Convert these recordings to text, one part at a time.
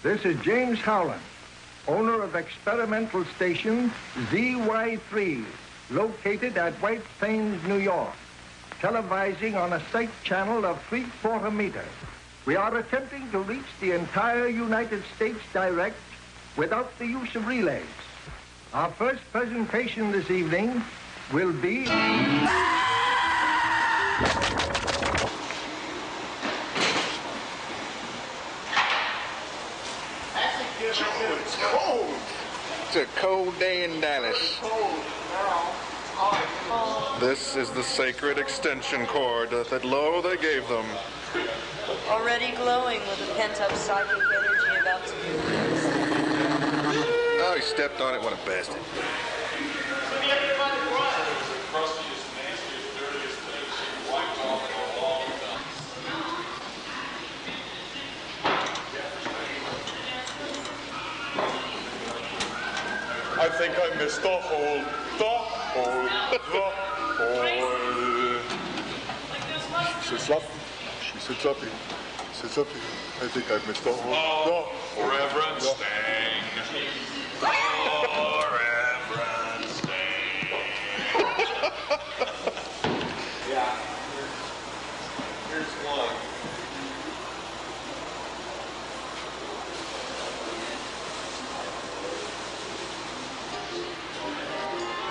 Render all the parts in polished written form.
This is James Howland, owner of experimental station ZY3, located at White Plains, New York, televising on a sight channel of 3/4 meters. We are attempting to reach the entire United States direct without the use of relays. Our first presentation this evening will be... It's cold. It's a cold day in Dallas. It's cold now. This is the sacred extension cord that lo they gave them. Already glowing with a pent-up psychic energy about to be released. Oh, he stepped on it. What a bastard. I think I missed the hole. She sits up. She sits up here. Sits up here. I think I missed the hole. Oh, Reverend Stang. Oh, Reverend Stang. Yeah. Here's one.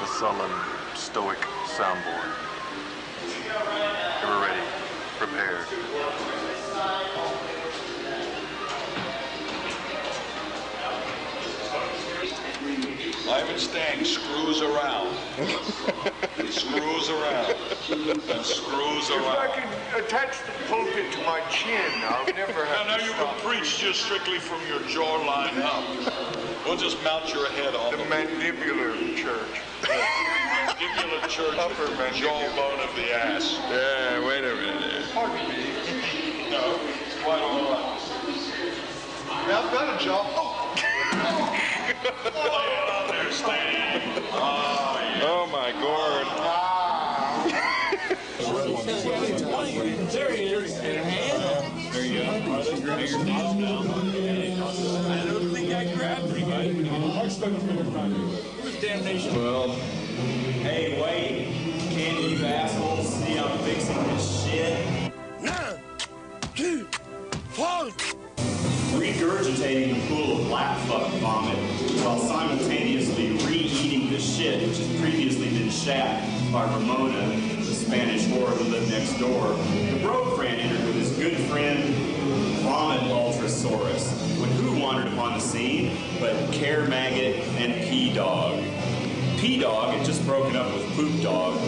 The sullen, stoic soundboard. Ever ready, prepared. Ivan Stang screws around. He screws around. And screws If I around. can attach the pulpit to my chin, I'll never have Now to you stop. can preach just strictly from your jawline up. We'll just mount your head on The mandibular church. mandibular church, Upper the mandibular. jawbone of the ass. Yeah, wait a minute. Pardon me. No, it's quite all right. Now I've got a job. Oh. Lay it on there, Stang. Oh, yeah. Oh my gourd. There he is. There you go. I don't think I grabbed anybody. It was damnation. Well, hey, wait. Can't you assholes see I'm fixing this shit? 1, 2, 4. Regurgitating the pool of black fuck vomit while simultaneously re-eating the shit which has previously been shat by Ramona, the Spanish whore who lived next door. The broke friend entered with his good friend Vomit Ultrasaurus, when who wandered upon the scene but Care Maggot and P-Dog. P-Dog had just broken up with Poop Dog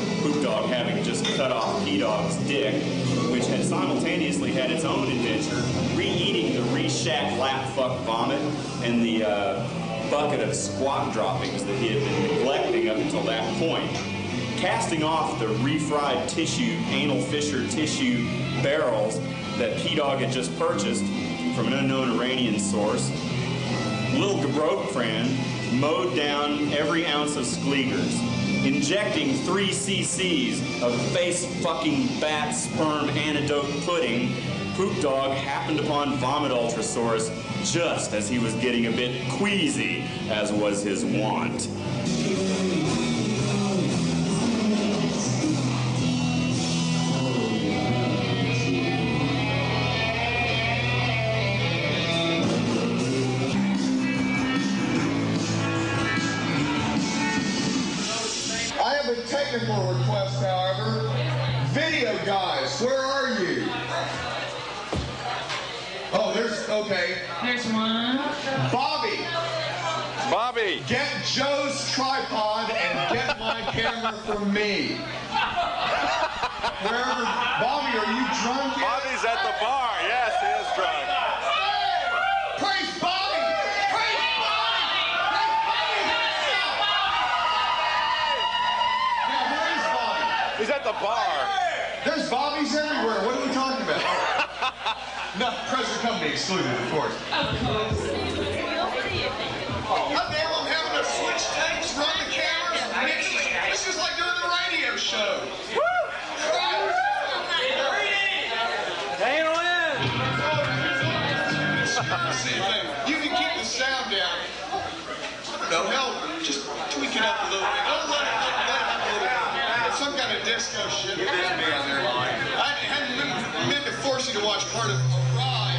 having just cut off P-Dog's dick, which had simultaneously had its own adventure, re-eating the re-shacked lap fuck vomit and the bucket of squat droppings that he had been neglecting up until that point. Casting off the refried tissue, anal fissure tissue barrels that P-Dog had just purchased from an unknown Iranian source, Lil Gabrokfran mowed down every ounce of Skleegers, injecting 3 cc's of face-fucking bat sperm antidote pudding. Poop Dog happened upon Vomit Ultrasaurus just as he was getting a bit queasy, as was his wont. Technical request, however. Video guys, where are you? Oh, there's, okay. There's one. Bobby! Get Joe's tripod and get my camera from me. Wherever, Bobby, are you drunk yet? Bobby's at the bar. Yes, he is drunk. Praise Bobby! Praise Bobby! Praise Bobby himself! Now, where is Bobby? He's at the bar. There's Bobbies everywhere. What are we talking about? No, present company excluded, of course. God damn, I'm having to switch takes, run the cameras, mix it. This is like doing a radio show. Woo! Handle in! You though. Hell, just tweak it up a little bit. Let it up a little bit. Some kind of disco shit. You missed me on their line. I hadn't meant to force you to watch part of a ride.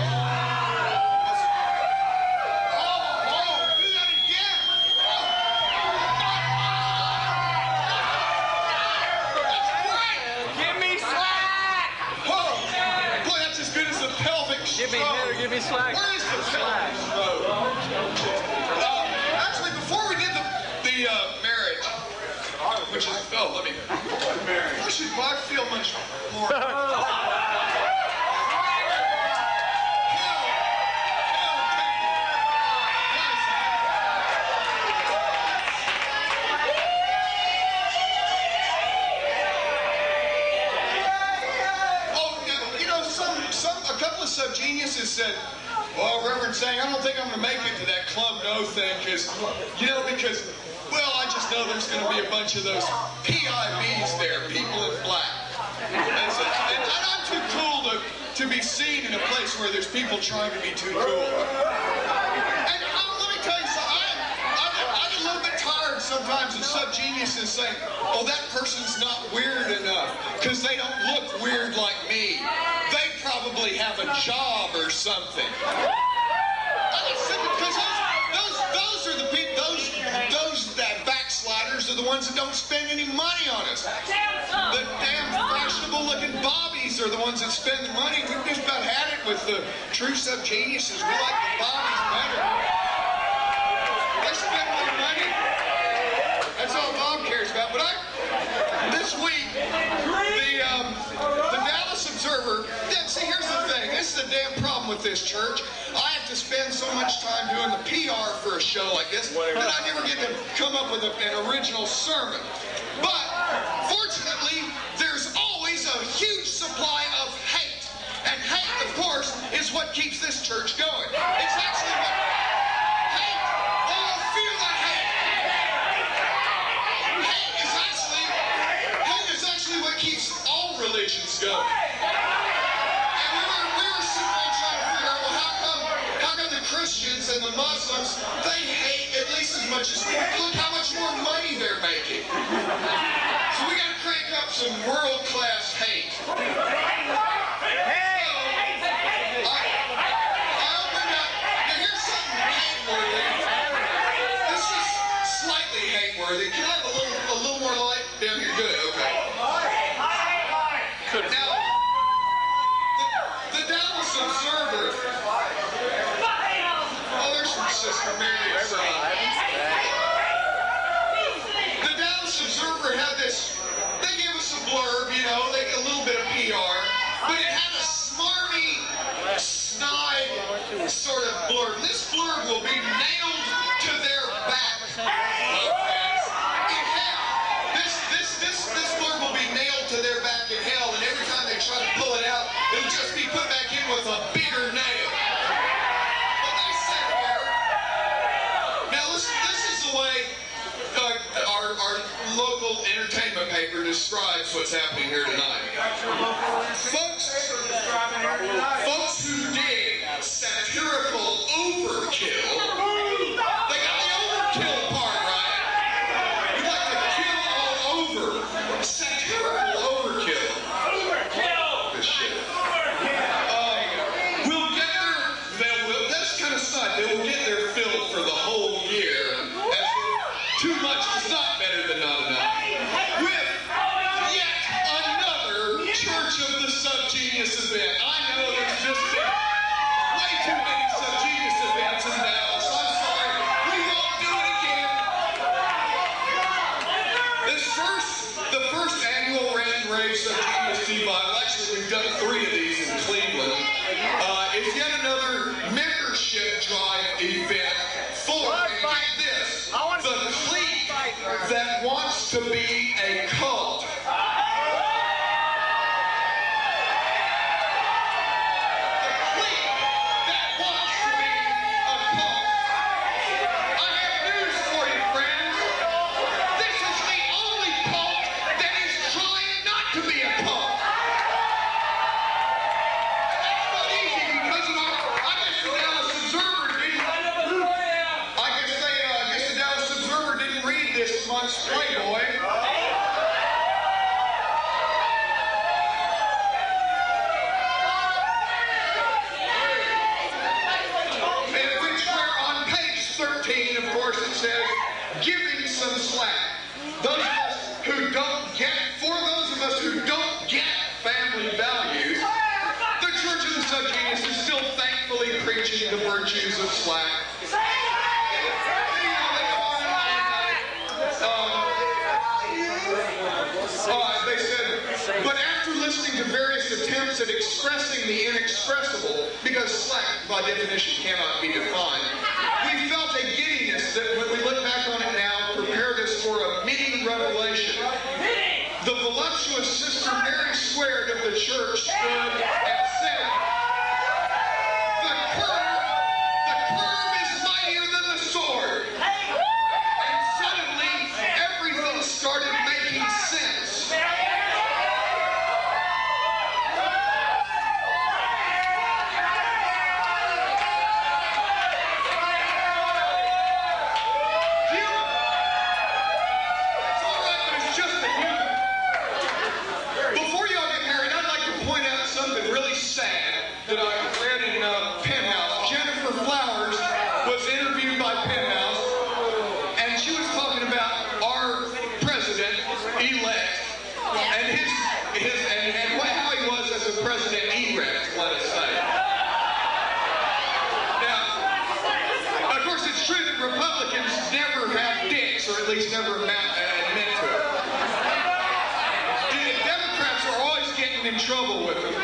Oh, do that again. That's great. Give me slack! Whoa. Boy, that's as good as the pelvic stroke. Give me slack. Where is the pelvic stroke? Actually, before we did the marriage, which is, let me, I feel much more. A couple of SubGeniuses said, well, Reverend Stang, I don't think I'm going to make it to that Club No thing because, well, I just know there's going to be a bunch of those PIBs there, people in black. And I'm too cool to be seen in a place where there's people trying to be too cool. And let me tell you something, I get a little bit tired sometimes of SubGeniuses saying, oh, that person's not weird enough because they don't look weird like me. They probably have a job or something. Because those are the people, those backsliders are the ones that don't spend any money on us. The damn fashionable-looking bobbies are the ones that spend the money. We've just about had it with the true SubGeniuses. We like the bobbies better. They spend more money. That's all Bob cares about. But this week, the Dallas Observer. See, here's the thing. This is the damn problem with this church. I have to spend so much time doing the PR for a show like this that I never get to come up with an original sermon. But fortunately, there's always a huge supply of hate. And hate, of course, is what keeps this church going. It's actually what hate. Oh, feel that hate. Hate is actually what keeps all religions going. Christians and the Muslims, they hate at least as much as we. Look how much more money they're making. So we got to crank up some world-class hate. So, I opened up. Now here's something hate-worthy. This is slightly hate-worthy. Can I have a little more light down here? Good. Okay. Now, the Dallas Observer. Sister Mary. The Dallas Observer had this, they gave us a blurb, a little bit of PR, but it had a smarmy, snide sort of blurb. This blurb will be nailed to their back. This blurb will be nailed to their back in hell, and every time they try to pull it out, it'll just be put back in with a bigger nail. Our local entertainment paper describes what's happening here tonight. Folks who dig satirical overkill, they got the overkill part right. We like to kill all over. Satirical overkill. This shit. We'll get that's kind of snide. They will get their fill for the whole year. Too much is not better than not enough. With yet another Church of the SubGenius event. I know there's just been way too many SubGenius events in Dallas. I'm sorry. We won't do it again. The first annual Rand Rave SubGenius Devival, actually we've done 3 of these in Cleveland, is yet another membership drive event for, and get this, the clique that wants to be a cult. The clique that wants to be a cult. I have news for you, friends. This is the only cult that is trying not to be a cult. That's not easy because of I guess the Dallas Observer didn't. I guess the Dallas wants Playboy. And which where on page 13, of course, it says, giving some slack. Those of us who don't get, for those of us who don't get family values, the Church of the SubGenius is still thankfully preaching the virtues of slack. They said, but after listening to various attempts at expressing the inexpressible, because slack by definition cannot be defined, we felt a giddiness that when we look back on it now prepared us for a mini revelation. The voluptuous Sister Mary Squared of the church stood and said, the curve is mightier than the sword. And suddenly, everything started making sense. That I read in Penthouse. Jennifer Flowers was interviewed by Penthouse, and she was talking about our president-elect and how he was as a president-erect, let us say. Now, of course, it's true that Republicans never have dicks, or at least never admit to it. Democrats are always getting in trouble with them.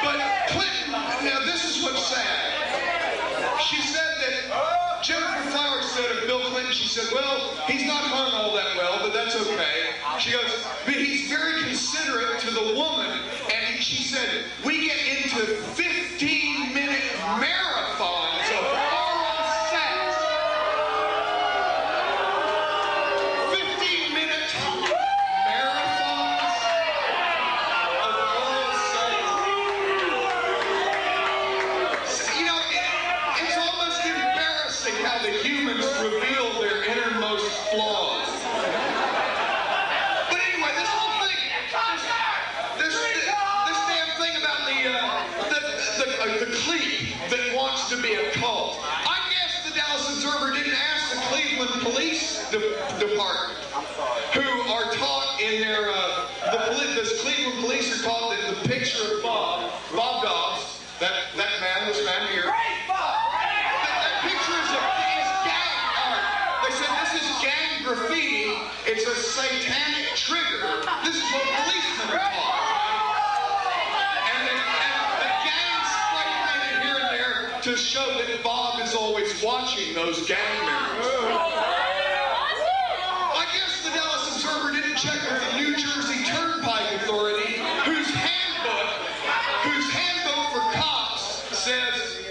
But Clinton, now this is what's sad. She said that, Jennifer Flowers said of Bill Clinton, she said, well, he's not hung all that well, but that's okay. She goes, but he's very considerate to the woman. And she said, we get into 15-minute marathons of oral sex. 15-minute marathons of oral sex. It's almost embarrassing how the humans reveal their innermost flaws. But anyway, this whole thing, this damn thing about the clique that wants to be a cult. I guess the Dallas Observer didn't ask the Cleveland Police Department, who are taught in their, the Cleveland Police are taught that the picture of Bob Dobbs, that man, this man here, that picture is gang art. They said this is gang graffiti. It's a satanic trigger. This is what policemen are taught. And the gang spray painted here and there to show that Bob is always watching those gang members. I guess the Dallas Observer didn't check with the New Jersey Turnpike Authority, whose handbook for cops says,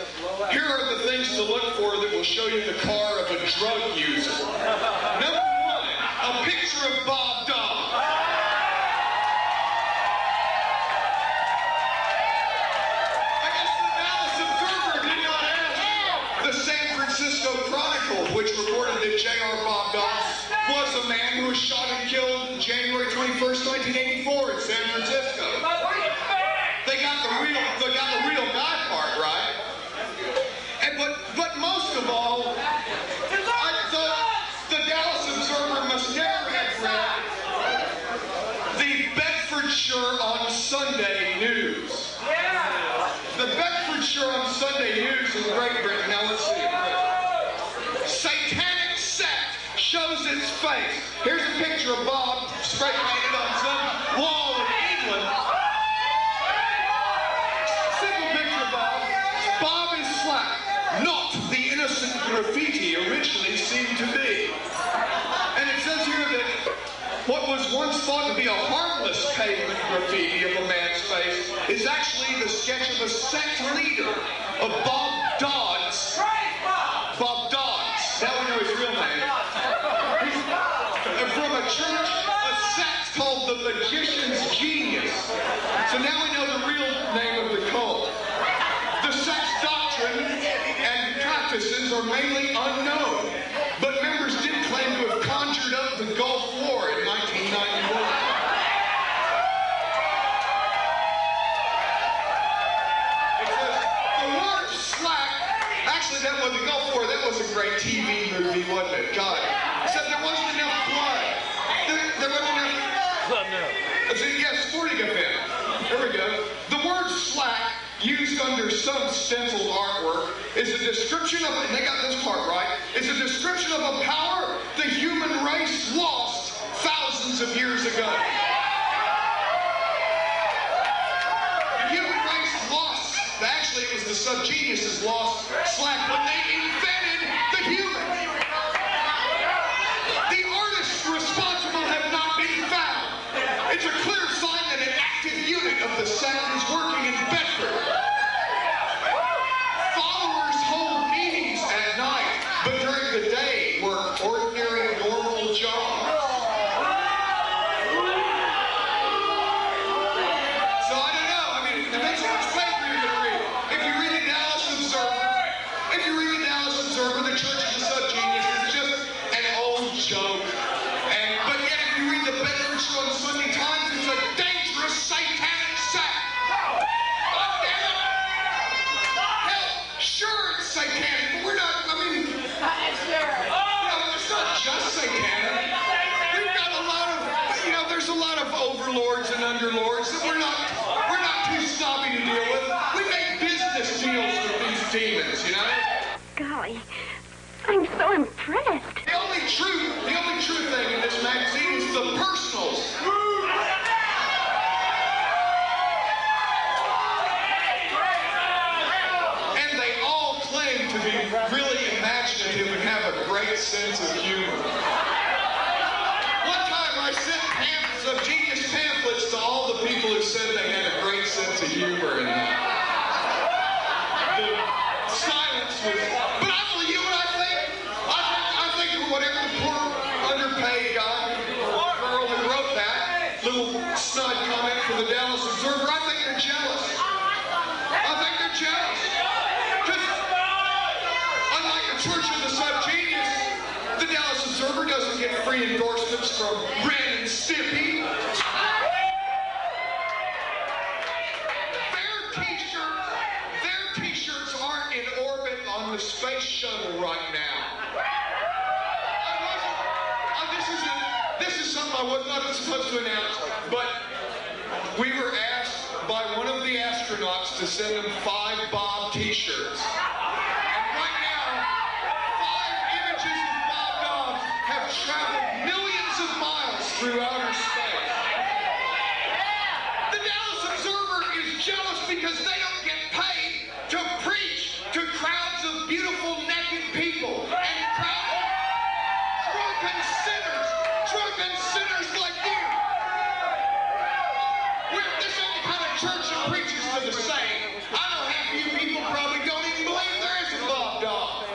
here are the things to look for that will show you the car of a drug user. Number one, a picture of Bob Dobbs. I guess the Dallas Observer did not ask the San Francisco Chronicle, which reported that J.R. Bob Dobbs was a man who was shot and killed January 21st, 1984 in San Francisco. They got the real guy part right. But most of all, I thought the Dallas Observer must never have read the Bedfordshire on Sunday News. The Bedfordshire on Sunday News in Great Britain. Now let's see. Satanic sect shows its face. Here's a picture of Bob spray painted on some wall in England. Simple picture of Bob. Bob is slack. Not the innocent graffiti originally seemed to be. And it says here that what was once thought to be a harmless pavement graffiti of a man's face is actually the sketch of a sect leader, of Bob Dodds. Bob Dodds. Now we know his real name. From a church, a sect called the Magician's Genius. So now we know the real name of the cult. The sect's doctrine and practices are mainly unknown, but members did claim to have the Gulf War in 1991. It says, the word slack, actually that was the Gulf War, that was a great TV movie, wasn't it? God. Except there wasn't enough blood. There wasn't enough... Yes, sporting event. There we go. The word slack, used under some stenciled artwork, is a description of, and they got this part right, is a description of a power the human race lost thousands of years ago. The human race lost, actually it was the SubGeniuses lost slack when they invented the human. The artists responsible have not been found. It's a clear sign that an active unit of the sect is working in Bedford. Followers hold meetings at night, but during the day work ordinary, normal jobs. So I don't know. I mean, it depends on which paper you're going to read. If you read the Dallas Observer, the Church of the SubGenius is just an old joke. But yet, if you read the Bedford Show on Sunday Times, it's a dangerous satanic sect. God damn it! Hell, sure it's satanic, but we're not. I mean, it's not just satanic. We've got a lot of, there's a lot of overlords and underlords that we're not too snobby to deal with. We make business deals with these demons, Golly, I'm so impressed. The only true thing in this magazine is the personals. And they all claim to be really imaginative and have a great sense of humor. One time I sent SubGenius pamphlets to all the people who said they had a great sense of humor, and the silence was... But I tell you what I think. I think whatever the poor underpaid guy or girl who wrote that little snide comment for the Dallas Observer, I think they're jealous. I think they're jealous. Because unlike the Church of the SubGenius, the Dallas Observer doesn't get free endorsements from Ren and Stimpy. Their t-shirts aren't in orbit on the space shuttle right now. This is something I was not supposed to announce, but we were asked by one of the astronauts to send them 5 Bob t-shirts. And right now, 5 images of Bob dogs have traveled millions of miles through outer space. The Dallas Observer is jealous because they don't get paid to preach to crowds of beautiful naked people and drunken sinners like you. This ain't the kind of church that preaches to the saint. I know half of you people probably don't even believe there is a Bob dog.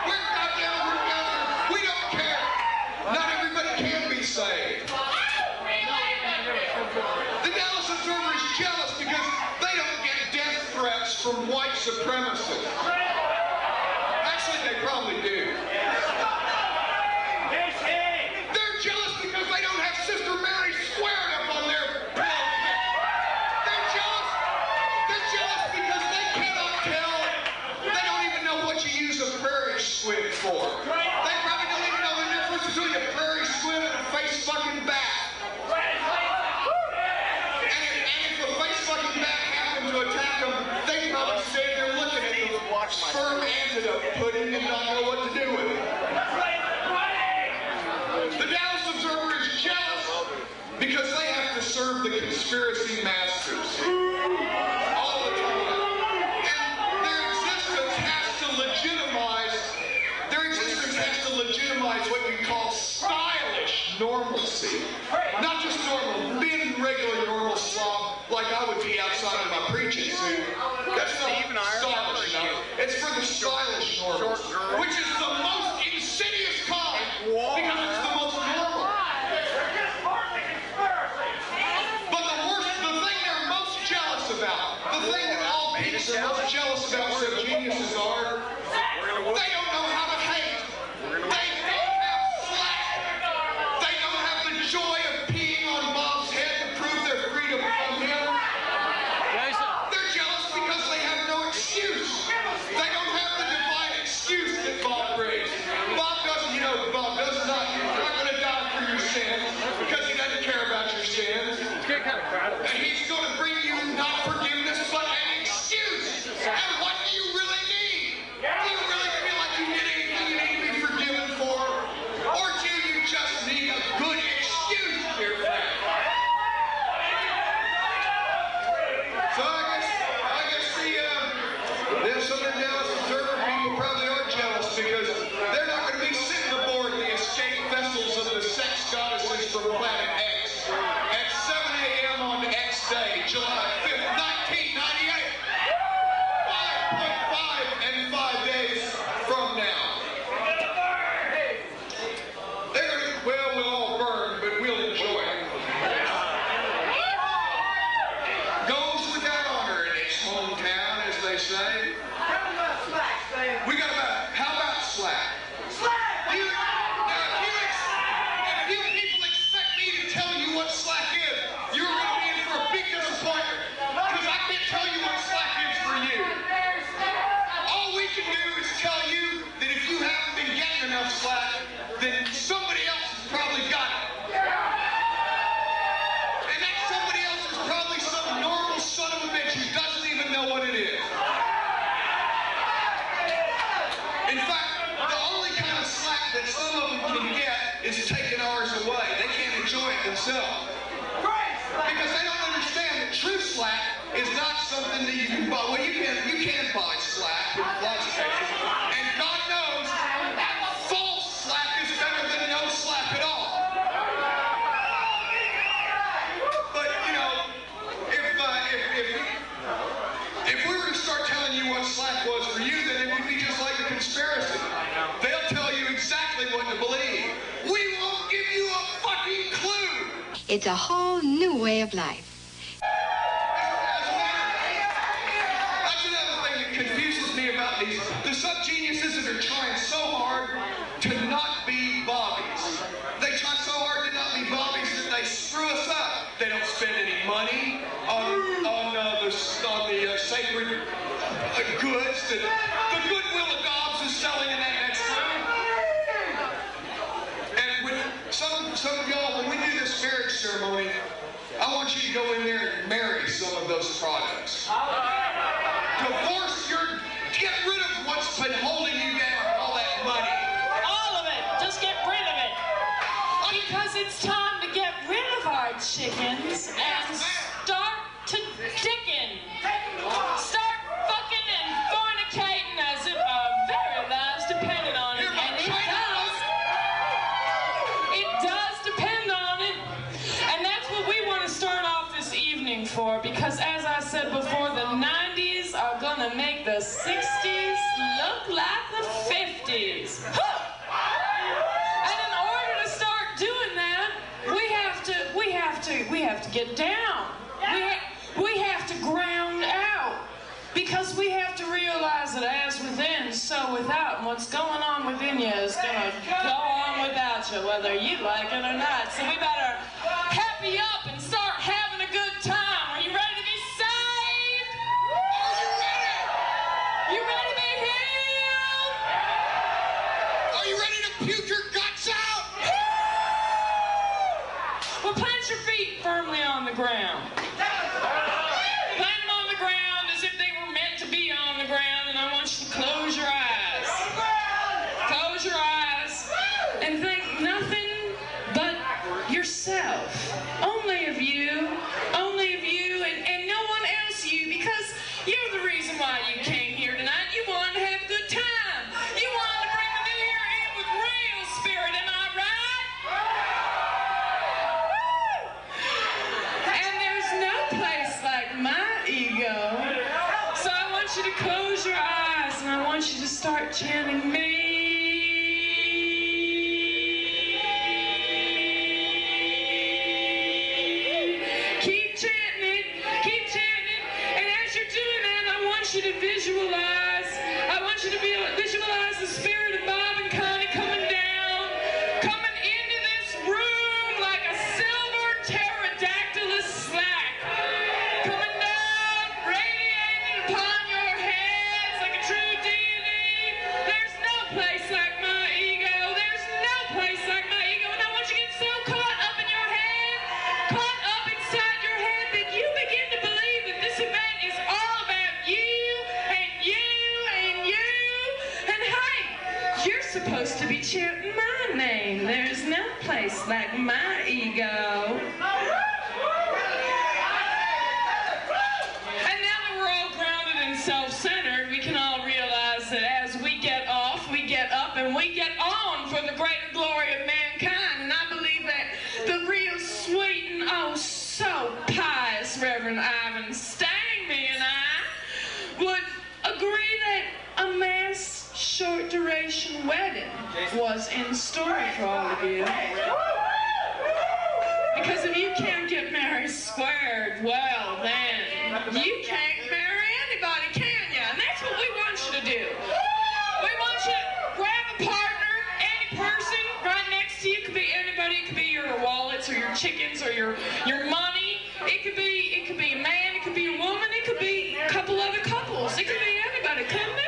We're goddamn together. We don't care. Not everybody can be saved. The Dallas Observer is jealous because they don't get death threats from white supremacists. Actually, they probably do. They're jealous because they don't have Sister Mary squared up on their bill. They're jealous because they cannot tell. They don't even know what you use a prairie squid for. They probably don't even know the difference between a prairie squid and a face fucking bat. And if a face fucking bat happened to attack them, they'd probably stay there looking at the sperm antidote put in and not know what to do with it. The Dallas Observer is jealous because they have to serve the conspiracy masters all the time. And their existence has to legitimize what we call stylish normalcy. Not just normal, being regular normal slob like I would be outside of my preaching suit. That's not stylish enough. It's for the stylish normal, which is the most insidious kind because it's the most normal. But the thing they're most jealous about, the thing that all people are most jealous about SubGeniuses are, they don't know how to hate. They don't have slack. of the planet X at 7 a.m. on X Day, July 5th, 1998. 5.5 and 5 days from now. They're going to, well, we'll all burn, but we'll enjoy it. Goes without honor in its hometown, as they say. We got about, how about slack? Slack! If you people expect me to tell you what slack is, you're going to be in for a big disappointment. Because I can't tell you what slack is for you. All we can do is tell you that if you haven't been getting enough slack, then somebody else has probably got it. And that somebody else is probably some normal son of a bitch who doesn't even know what it is. In fact, the only kind of slack that some of them can get is taking ours away. They can't enjoy it themselves. Because they don't understand that true slack is not something that you can buy. Well, you can buy slack in lots of cases. And God knows, false slack is better than no slack at all. But, you know, if we were to start telling you what slack was for you, then it would be just like a conspiracy. They'll tell you exactly what to believe. We won't give you a fucking clue. It's a whole new way of life. That's another thing that confuses me about these. The subgeniuses that are trying so hard to not be bobbies. They try so hard to not be bobbies that they screw us up. They don't spend any money on the sacred goods that the Goodwill of Dobbs is selling in that next room. And with some of y'all, when we do this marriage ceremony, I want you to go in there and marry some of those products. Get rid of what's been holding you down, all that money. All of it. Just get rid of it. Because it's time to get rid of our chickens and start to diggin'. Start fucking and fornicating as if our very lives depended on it. And it does depend on it. And that's what we want to start off this evening for, because as I said before, the 90s are gonna make the 60s look like the 50s. And in order to start doing that, we have to get down. We have to ground out, because we have to realize that as within, so without. And what's going on within you is gonna go on without you, whether you like it or not. So we better happy up and start having a good time. Are you ready to be saved? Are you ready? You ready to be healed? Are you ready to puke your guts out? Well, plant your feet firmly on the ground. Plant them on the ground as if they were meant to be on the ground, and I want you to close your eyes. Close your eyes and think nothing but yourself. Only of you, and no one else you, because you're the reason why you came here tonight. You wanted to have a good time. You wanted to bring the new year in with real spirit, am I right? And there's no place like my ego. So I want you to close your eyes and I want you to start chanting me. Keep chanting it. And as you're doing that, I want you to visualize the spirit of Bob and Connie coming down, coming into this room like a silver pterodactylus slack, coming down, radiating upon your heads like a true deity. There's no place like my ego. There's no place like my ego. And I want you to get so caught up in your head, caught up inside your head, that you begin to believe that this event is all about you and you and you. And hey, you're supposed to be chanting my name. There's no place like my ego. And now that we're all grounded and self-centered, we can all realize that as we get off, we get up, and we get on for the greater glory of mankind. And I believe that the real short-duration wedding was in store for all of you. Because if you can't get married squared, well then, you can't marry anybody, can you? And that's what we want you to do. We want you to grab a partner, any person right next to you. It could be anybody. It could be your wallets or your chickens or your money. It could be a man. It could be a woman. It could be a couple other couples. It could be anybody, couldn't it?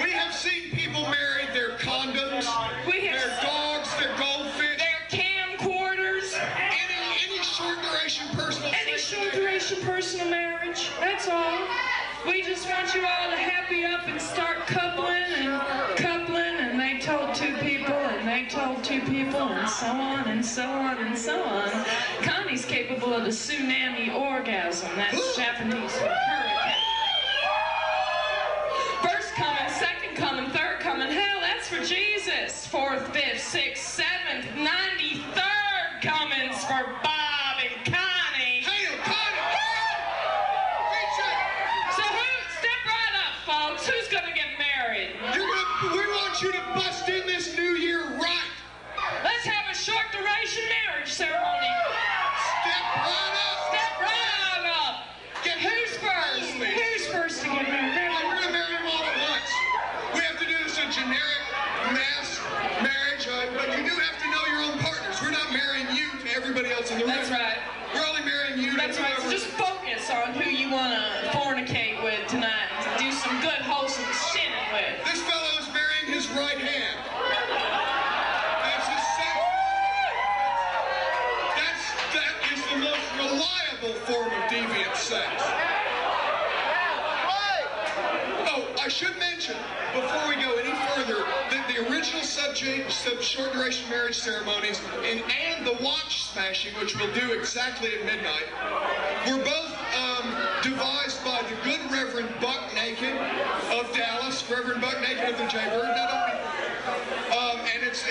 We have seen people marry their condoms, their dogs, their goldfish, their camcorders, any short-duration personal. Any short-duration personal marriage. That's all. We just want you all to happy up and start coupling, and they told two people, and they told two people, and so on, and so on, and so on. Connie's capable of the tsunami orgasm. That's Japanese for hurricane. First coming, second coming, third coming. Hell, that's for Jesus. Fourth, fifth, sixth, seventh, 93rd comings for Bob and Connie. Hail, Connie! So step right up, folks. Who's gonna get married? We want you to bust in this new year right. Let's have a short duration marriage ceremony. Step right up. Step right on up. Who's first? Who's first to get married? We're gonna marry them all at once. We have to do this a generic mass marriage, but you do have to know your own partners. We're not marrying you to everybody else in the room. That's right. We're only marrying you to That's right. So just focus on who you want to fornicate with tonight. Do some good, wholesome sinning with. This fellow is marrying his right hand. That's his sex. That is the most reliable form of deviant sex. Oh, I should mention, before we go any further, that the original short duration marriage ceremonies and the watch smashing, which we'll do exactly at midnight, were both devised by the good Reverend Buck Naked of Dallas, Reverend Buck Naked of the Jaybird.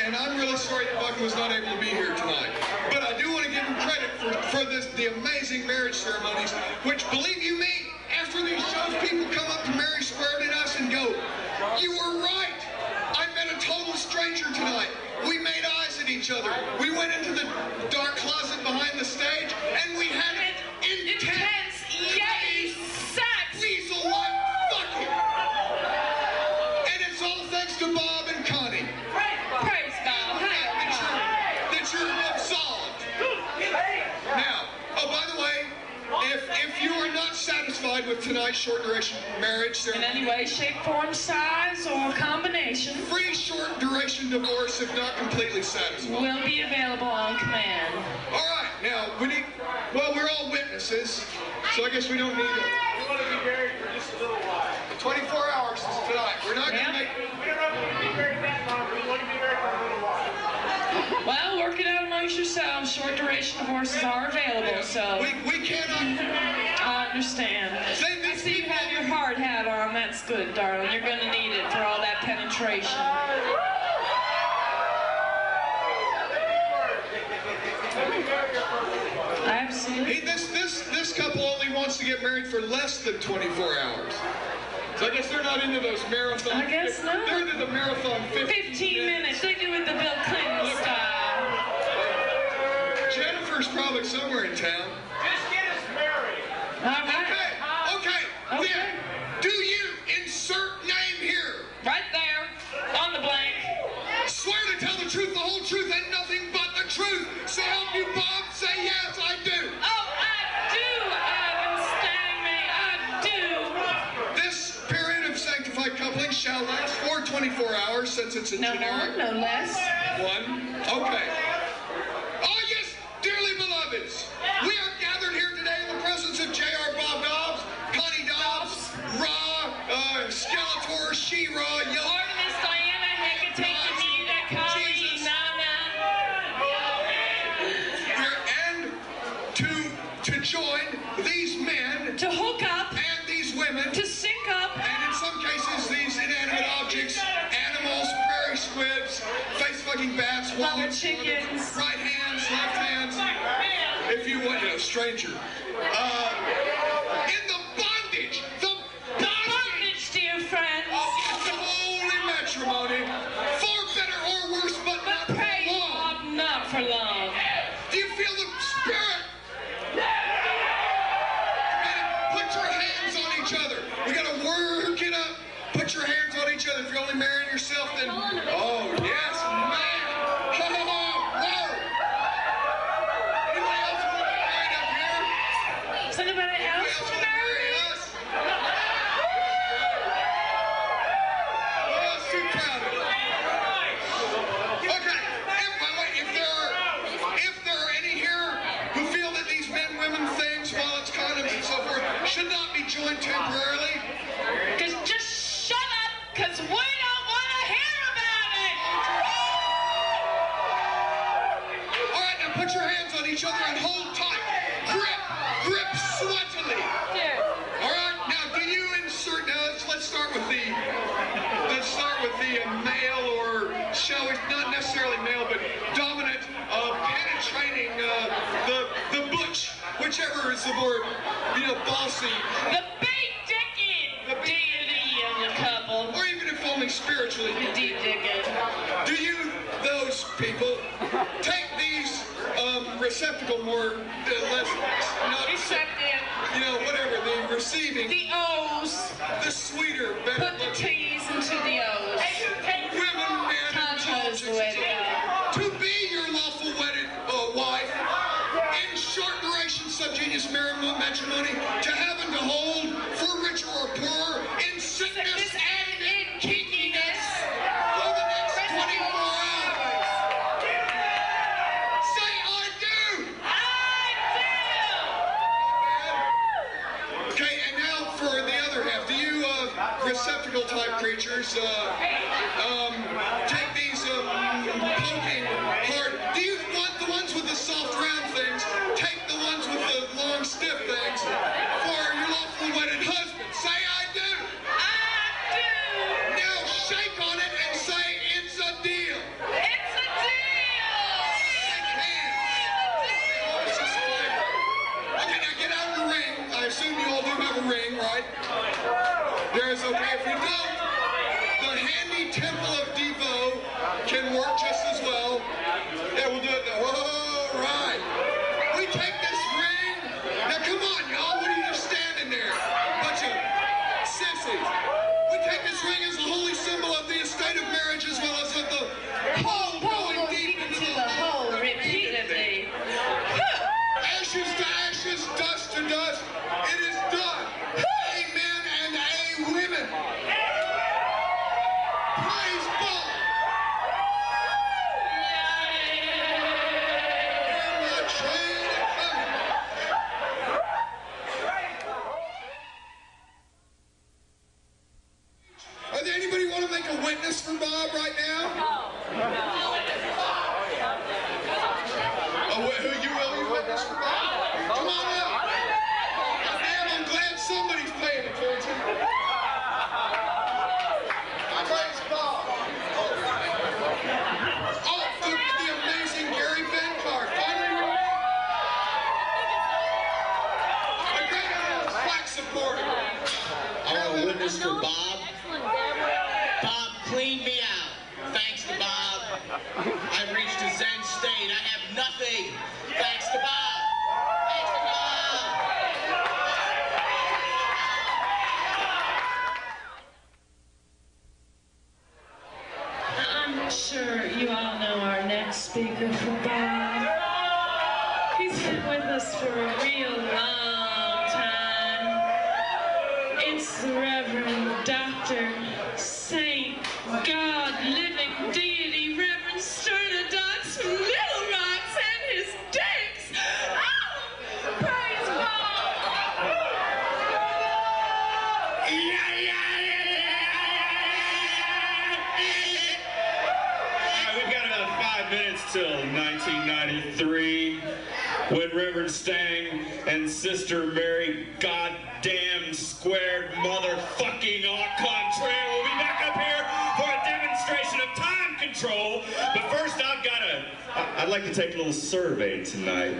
And I'm really sorry that Buck was not able to be here tonight. But I do want to give him credit for the amazing marriage ceremonies, which, believe you me, after these shows, people come up to Mary Squared and us and go, "You were right. I met a total stranger tonight. We made eyes at each other. We went into the dark closet behind the stage, and we had an intense, yay, sex, weasel-like fucking. And it's all thanks to Bob and Connie. Praise God. That you're absolved. Now, oh, by the way, if you are not satisfied with tonight's short duration marriage ceremony, in any way, shape, form, size, or combination, free short duration divorce if not completely satisfied will be available on command. All right, now we're all witnesses, so I guess we don't need it. We want to be married for just a little while. 24 hours is tonight. We're not going to make. We don't have to be married that long. We want to be married for a little while. Well, work it out amongst yourselves. Short duration divorces are available, so We cannot. I understand. I see you have your hard hat on. That's good, darling. You're going to need it for all that penetration. Absolutely. This couple only wants to get married for less than 24 hours. So I guess they're not into those marathon. I guess not. They're into the marathon 15 minutes. They do it the Bill Clinton style. Jennifer's probably somewhere in town. Just get us married. All right. Okay. Then, do you insert name here? Right there. On the blank. Swear to tell the truth, the whole truth, and nothing but the truth. So help you, Bob. Say yes, I do. Oh, I do, Stang me. I do. This period of sanctified coupling shall last for 24 hours since it's a generic. No less. One. Okay. Oh, yes, dearly beloveds. We are gathered here today in the presence of J.R. Bob Dobbs, Connie Dobbs, Ra, Skeletor, She-Ra, Artemis, Diana, Hecate, Anita, Kali, Nana. and to join these men, To hook up, and these women, to sync up, and in some cases these inanimate objects, animals, prairie squids, face-fucking bats, rubber wallets, chickens. right hands, left hands, if you want, stranger. In the bondage, Bondage, dear friends. of holy matrimony, proud of it. Okay, if there are any here who feel that these men, women things, while it's condoms and so forth, should not be joined temporarily, Just shut up, because we don't want to hear about it! all right, now put your hands on each other and hold tight. Grip sweatily. All right, now do you insert? Let's start with the male, or shall we? Not necessarily male, but dominant, penetrating, the butch, whichever is the more, bossy. The big dickhead deity of the couple. Or even if only spiritually. The deep dickhead. Do you, those people, take these receptacle more less, Receptive. whatever, the receiving, The O's. the sweeter, better Put the looking T's into the O's. women, men, and Tantra's the way to objects go. to be your lawful wedded wife, in short duration subgenius matrimony, to heaven to hold, for richer or poorer, in sickness and in kinkiness, for the next 24 hours. Say, I do! Okay, and now for the other half. Do you receptacle type creatures take these poking hard? Do you want the ones with the soft round things? Take the ones with the long stiff things for your lawful wedded husband. Say, I do! I do! Now shake on it and say, it's a deal! It's a deal! Shake hands! It's just flavor. Okay, now get out of the ring. I assume you all do have a ring, right? There's okay. If you don't, the handy Temple of Devo can work just as well. Yeah, we'll do it now. All right. We take this ring. Now come on, y'all. What are you just standing there? Bunch of sissies. We take this ring as a holy symbol of the estate of marriage, as well as of the hole going deep into the hole. Repeatedly. Ashes to ashes, dust to dust. It is done. Amen and a women. Praise God. Are there anybody want to make a witness for Bob right now? Oh, who you will witness for Bob? Come on up. Damn, I'm glad somebody's paying attention. Praise God. Oh, the amazing Gary Benkar. Finally. A great black supporter. I want a witness for Bob. Bob cleaned me out. Thanks to Bob. I've reached a Zen state. I have nothing. Thanks to Bob. Thanks to Bob. I'm sure you all know our next speaker for Bob. He's been with us for a real long time. It's the Reverend Dr. Saint God Living Deity Reverend Sternodox from Little Rocks and his dinks. Oh, praise God! We've got about 5 minutes till 1993, when Reverend Stang and Sister Mary goddamn squared motherfucking au contraire will be back up here for a demonstration of time control. But first I'd like to take a little survey tonight.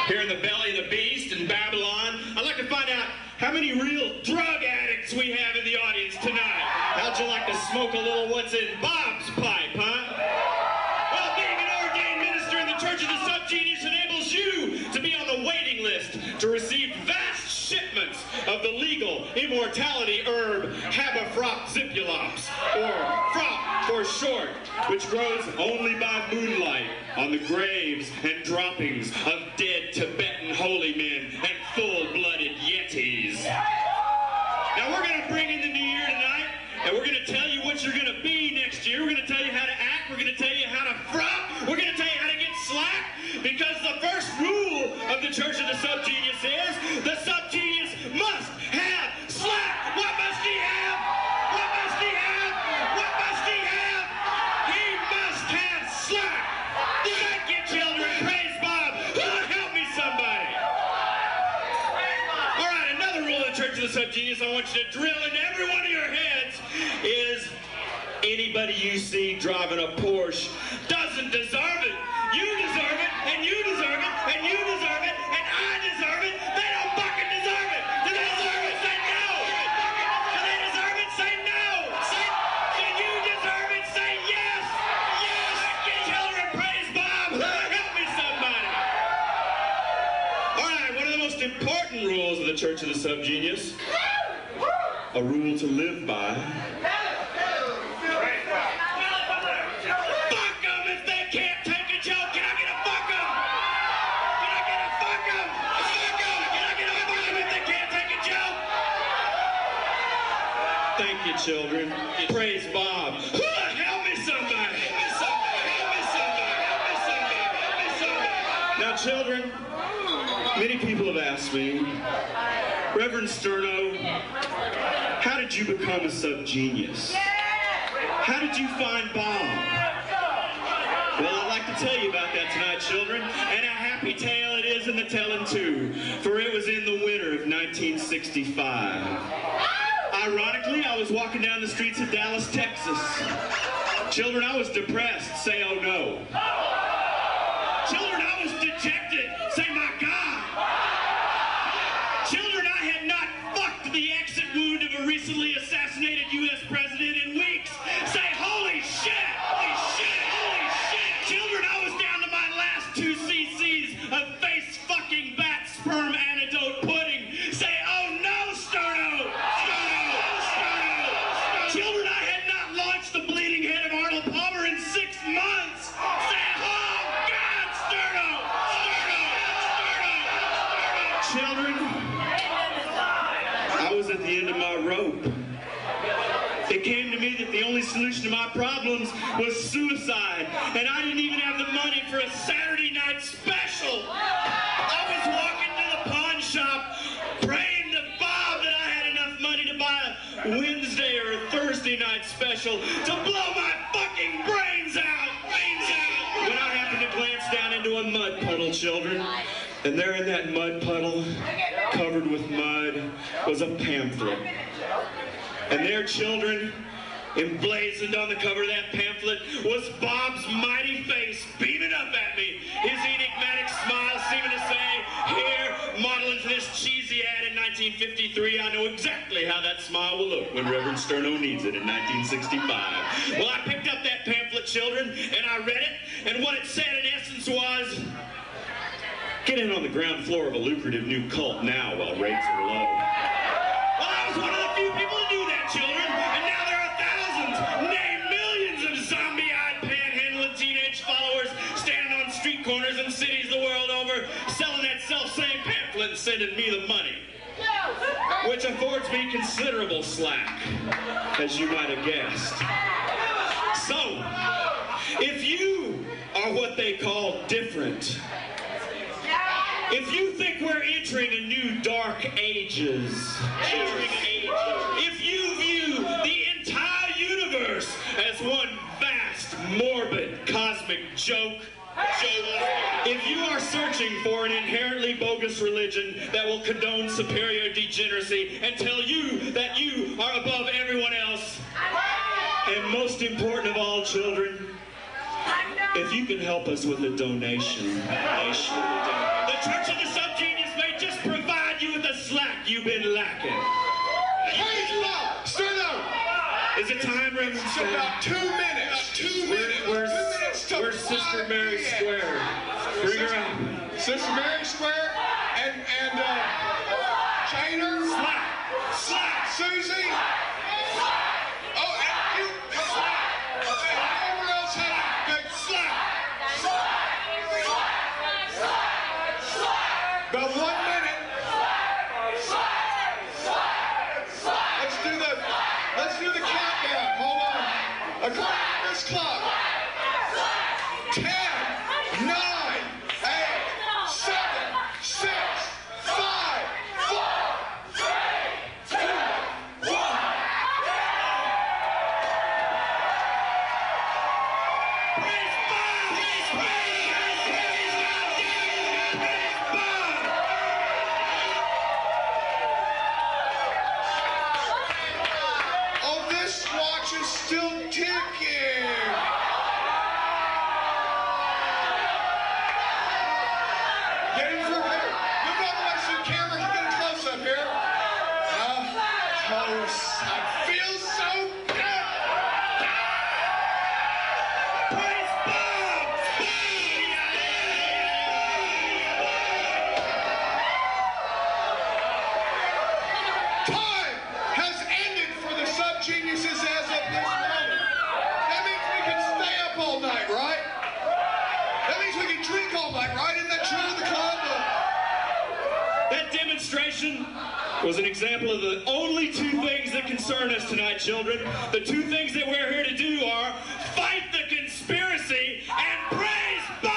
Here in the belly of the beast in Babylon, I'd like to find out how many real drug addicts we have in the audience tonight. How'd you like to smoke a little what's in Bob's pipe, huh? Well, being an ordained minister in the Church of the SubGenius enables you to be on the waiting list to receive vast shipments of the legal immortality herb Habafroxippulops, or frop for short, which grows only by moonlight on the graves and droppings of dead Tibetan holy men and full-blooded yetis. Now we're going to bring in the new year tonight And we're going to tell you what you're going to be next year. We're going to tell you how to act. We're going to tell you how to front. We're going to tell you how to get slack. Because the first rule of the Church of the SubGenius is the SubGenius must have slack. What must he have? What must he have? What must he have? He must have slack. Thank you, children. Praise Bob. Help me, somebody. All right, another rule of the Church of the SubGenius I want you to drill into every one of your heads is anybody you see driving a Porsche doesn't deserve it. You deserve it, and you deserve it, and you deserve it, and I deserve it. They don't fucking deserve it. Do they deserve it? Say no. Do they deserve it? Say no. Do you deserve it? Say yes. Yes. Children, praise Bob. Help me, somebody. All right, one of the most important rules of the Church of the SubGenius, a rule to live by. Thank you, children. Praise Bob. Help me, somebody. Help me, somebody. Help me, somebody. Help me, somebody. Help me, somebody. Now, children, many people have asked me, Reverend Sterno, how did you become a SubGenius? How did you find Bob? Well, I'd like to tell you about that tonight, children, and a happy tale it is in the telling, too, for it was in the winter of 1965. Ironically, I was walking down the streets of Dallas, Texas. Children, I was depressed. Say, oh no. Children, I was dejected. Say, my God. Children, I had not fucked the exit wound of a recently assassinated U.S. president in weeks. Say, holy shit. Holy shit. Holy shit. Children, I was down to my last 2 cc's of face-fucking bat sperm antidote pudding. Say, oh no, Sterno. Children, I had not launched the bleeding head of Arnold Palmer in 6 months. Say, oh, God, Sterno! Children, I was at the end of my rope. It came to me that the only solution to my problems was suicide, and I didn't even have the money for a Saturday night special. I was walking to the pawn shop, praying to Bob that I had enough money to buy a Wednesday or a Thursday night special to blow my fucking brains out. When I happened to glance down into a mud puddle, children, and there in that mud puddle, covered with mud, was a pamphlet. And there, children, emblazoned on the cover of that pamphlet was Bob's mighty face beaming up at me. His enigmatic smile seeming to say, here, modeling to this cheesy ad in 1953, I know exactly how that smile will look when Reverend Sterno needs it in 1965. Well, I picked up that pamphlet, children, and I read it, and what it said in essence was, get in on the ground floor of a lucrative new cult now while rates are low. Well, I was one of the few people who knew that, children, and now there are thousands, nay, millions of zombie-eyed, panhandling teenage followers standing on street corners in cities the world over, selling that self-same pamphlet and sending me the money, which affords me considerable slack, as you might have guessed. So, if you are what they call different, if you think we're entering a new dark ages, if you view the entire universe as one vast, morbid, cosmic joke, if you are searching for an inherently bogus religion that will condone superior degeneracy and tell you that you are above everyone else, and most important of all, children, if you can help us with a donation, the Church of the SubGenius may just provide you with the slack you've been lacking. Praise the Lord! Stand up! Is it time, Reverend It's Stang? about 2 minutes. 2 minutes. Where's Sister Mary Square? Bring her out. Sister Mary Square and Chainer. Slack. Susie. Oh, and you. Everyone else had a big slack. About 1 minute. Let's do the countdown. this clock. 10, 9, 8, 7, 6, 5, 4, 3, 2, 1. Oh, this watch is still ticking. Get in for a minute. Move out the way so the camera can get a close up here. Close. I feel so good. Praise God. Time has ended for the SubGeniuses as of this moment. That means we can stay up all night, right? That means we can drink all night, right? Isn't that true of the club? That demonstration was an example of the only two things that concern us tonight, children. The two things that we're here to do are fight the conspiracy and praise Bob!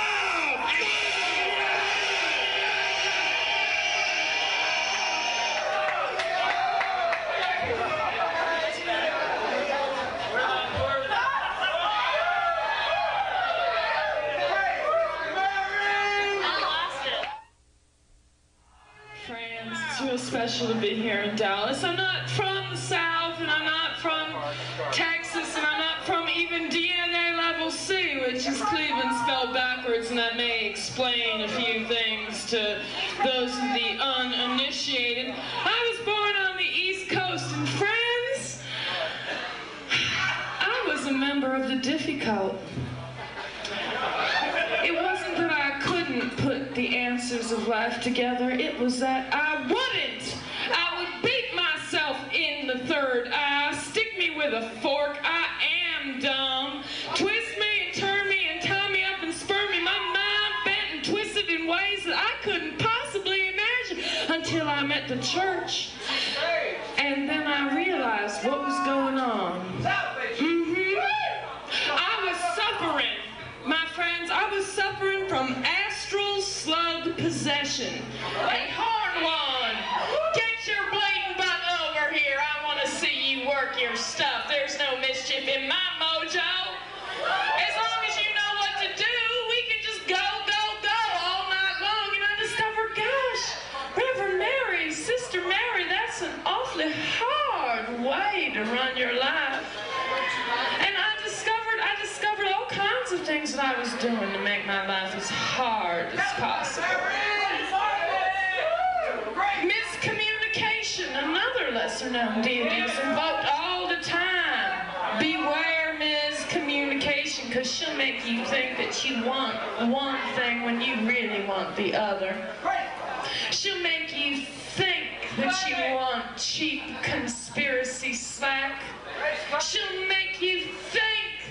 Friends, it's real special to be here in Dallas. I'm not from the South, and I'm not from Texas, and I'm not from even DNA level C, which is Cleveland spelled backwards, and that may explain a few things to those of the uninitiated. I was born on the East Coast, and friends, I was a member of the Diffie Cult. It wasn't that I couldn't put the answers of life together, it was that I wouldn't. I would beat myself in the third eye, stick me with a fork, I am dumb, twist me and turn me and tie me up and spur me, my mind bent and twisted in ways that I couldn't possibly imagine until I met the church. And then I realized what was going on. I was suffering. My friends, I was suffering from astral slug possession. Hey, horn one, get your bleeding butt over here. I want to see you work your stuff. There's no mischief in my mojo. As long as you know what to do, we can just go all night long. And I discovered, gosh, Reverend Mary, Sister Mary, that's an awfully hard way to run your life. And I discovered all kinds of things that I was doing to make my life as hard as possible. Miscommunication, another lesser-known deity, is invoked all the time. Beware miscommunication, because she'll make you think that you want one thing when you really want the other. She'll make you think that you want cheap conspiracy slack. She'll make you think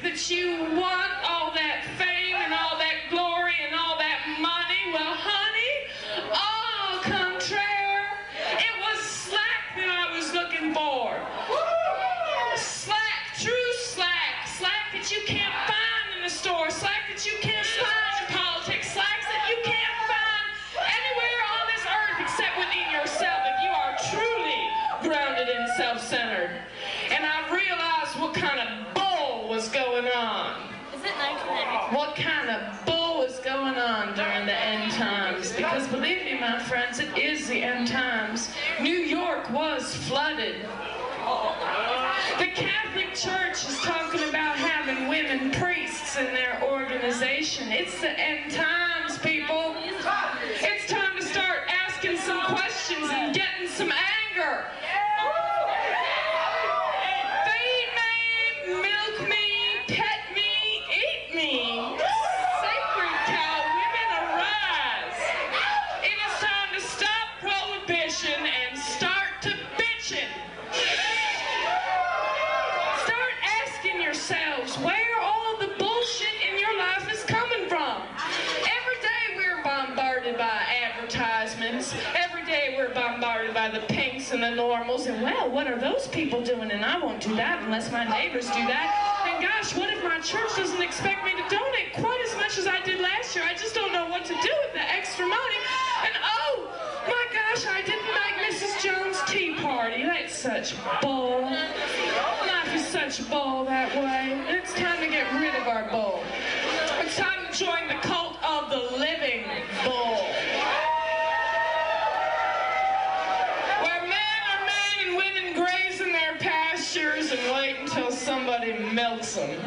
that you want all that fame and all that glory and all that money. Well, honey, au contraire, it was slack that I was looking for. Slack, true slack, slack that you can't find in the store, slack that you can't find in politics, slack that you can't find anywhere on this earth except within yourself if you are truly grounded and self-centered. And I realized what kind of bull was going on. Is it 1992? What kind of bull is going on during the end times? Because believe me, my friends, it is the end times. New York was flooded. The Catholic Church is talking about having women priests in their organization. It's the end times, people. It's time to start asking some questions and getting some anger. Feed me, milk me, pet me, eat me. Sacred cow, women arise. It is time to stop prohibition and start to bitching. Start asking yourselves where all the bullshit in your life is coming from. Every day we're bombarded by advertisements. Every day we're bombarded by the pinks and the normals. And well, what are those people doing? And I won't do that unless my neighbors do that. And gosh, what if my my church doesn't expect me to donate quite as much as I did last year. I just don't know what to do with the extra money. And oh my gosh, I didn't make Mrs. Jones' tea party. That's such bull. Life is such bull that way. It's time to get rid of our bull. It's time to join the cult of the living bull. Where men are men and women graze in their pastures and wait until somebody milks them.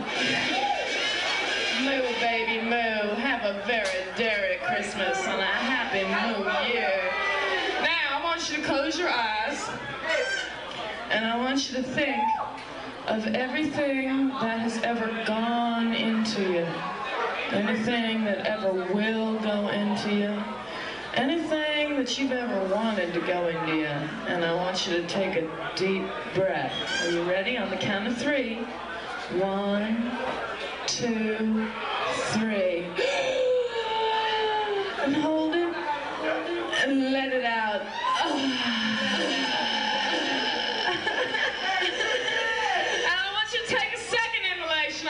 Moo, baby, moo. Have a very dairy Christmas and a happy new year. Now, I want you to close your eyes, and I want you to think of everything that has ever gone into you, anything that ever will go into you, anything that you've ever wanted to go into you. And I want you to take a deep breath. Are you ready? On the count of 3. 1, 2, 3. And hold it. And let it out.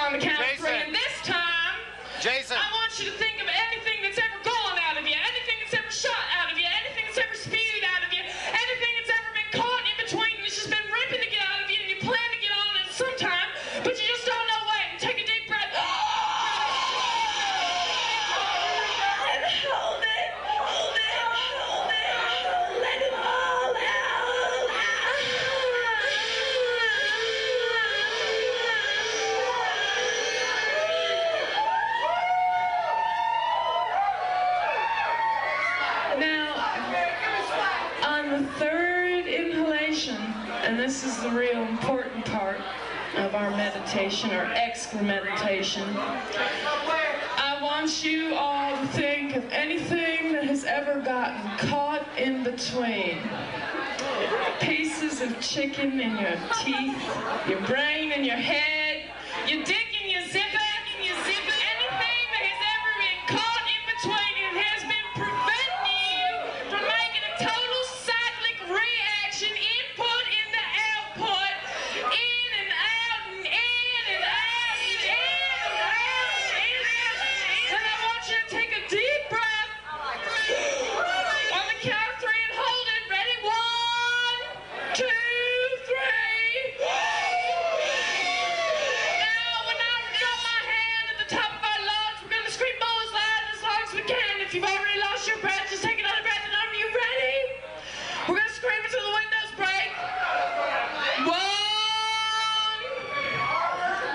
On the count of 3, and this time, Jason, I want you to think of anything that's ever gone out of you, anything that's ever shot out of you, anything that's ever spewed out of you, anything that's ever been caught in between and it's just been ripping to get out of you, and you plan to get on it sometime, but you just don't know when. Take a deep breath. And hold it, hold it, hold it, let it all out. Third inhalation, and this is the real important part of our meditation, or extra meditation. I want you all to think of anything that has ever gotten caught in between. Pieces of chicken in your teeth, your brain in your head, your dick in your zipper, anything that has ever been caught in between and has been preventing you from making a total reaction, input into output, in and out, and in and out, and in and out, and in and out. And I want you to take a deep breath on the count of 3 and hold it. Ready? 1, 2, 3. Now, when I drop my hand at the top of our lungs, we're going to scream as loud and as long as we can. If you've already lost your breath, just take another breath. And are you ready? We're going to scream until the windows break. 1,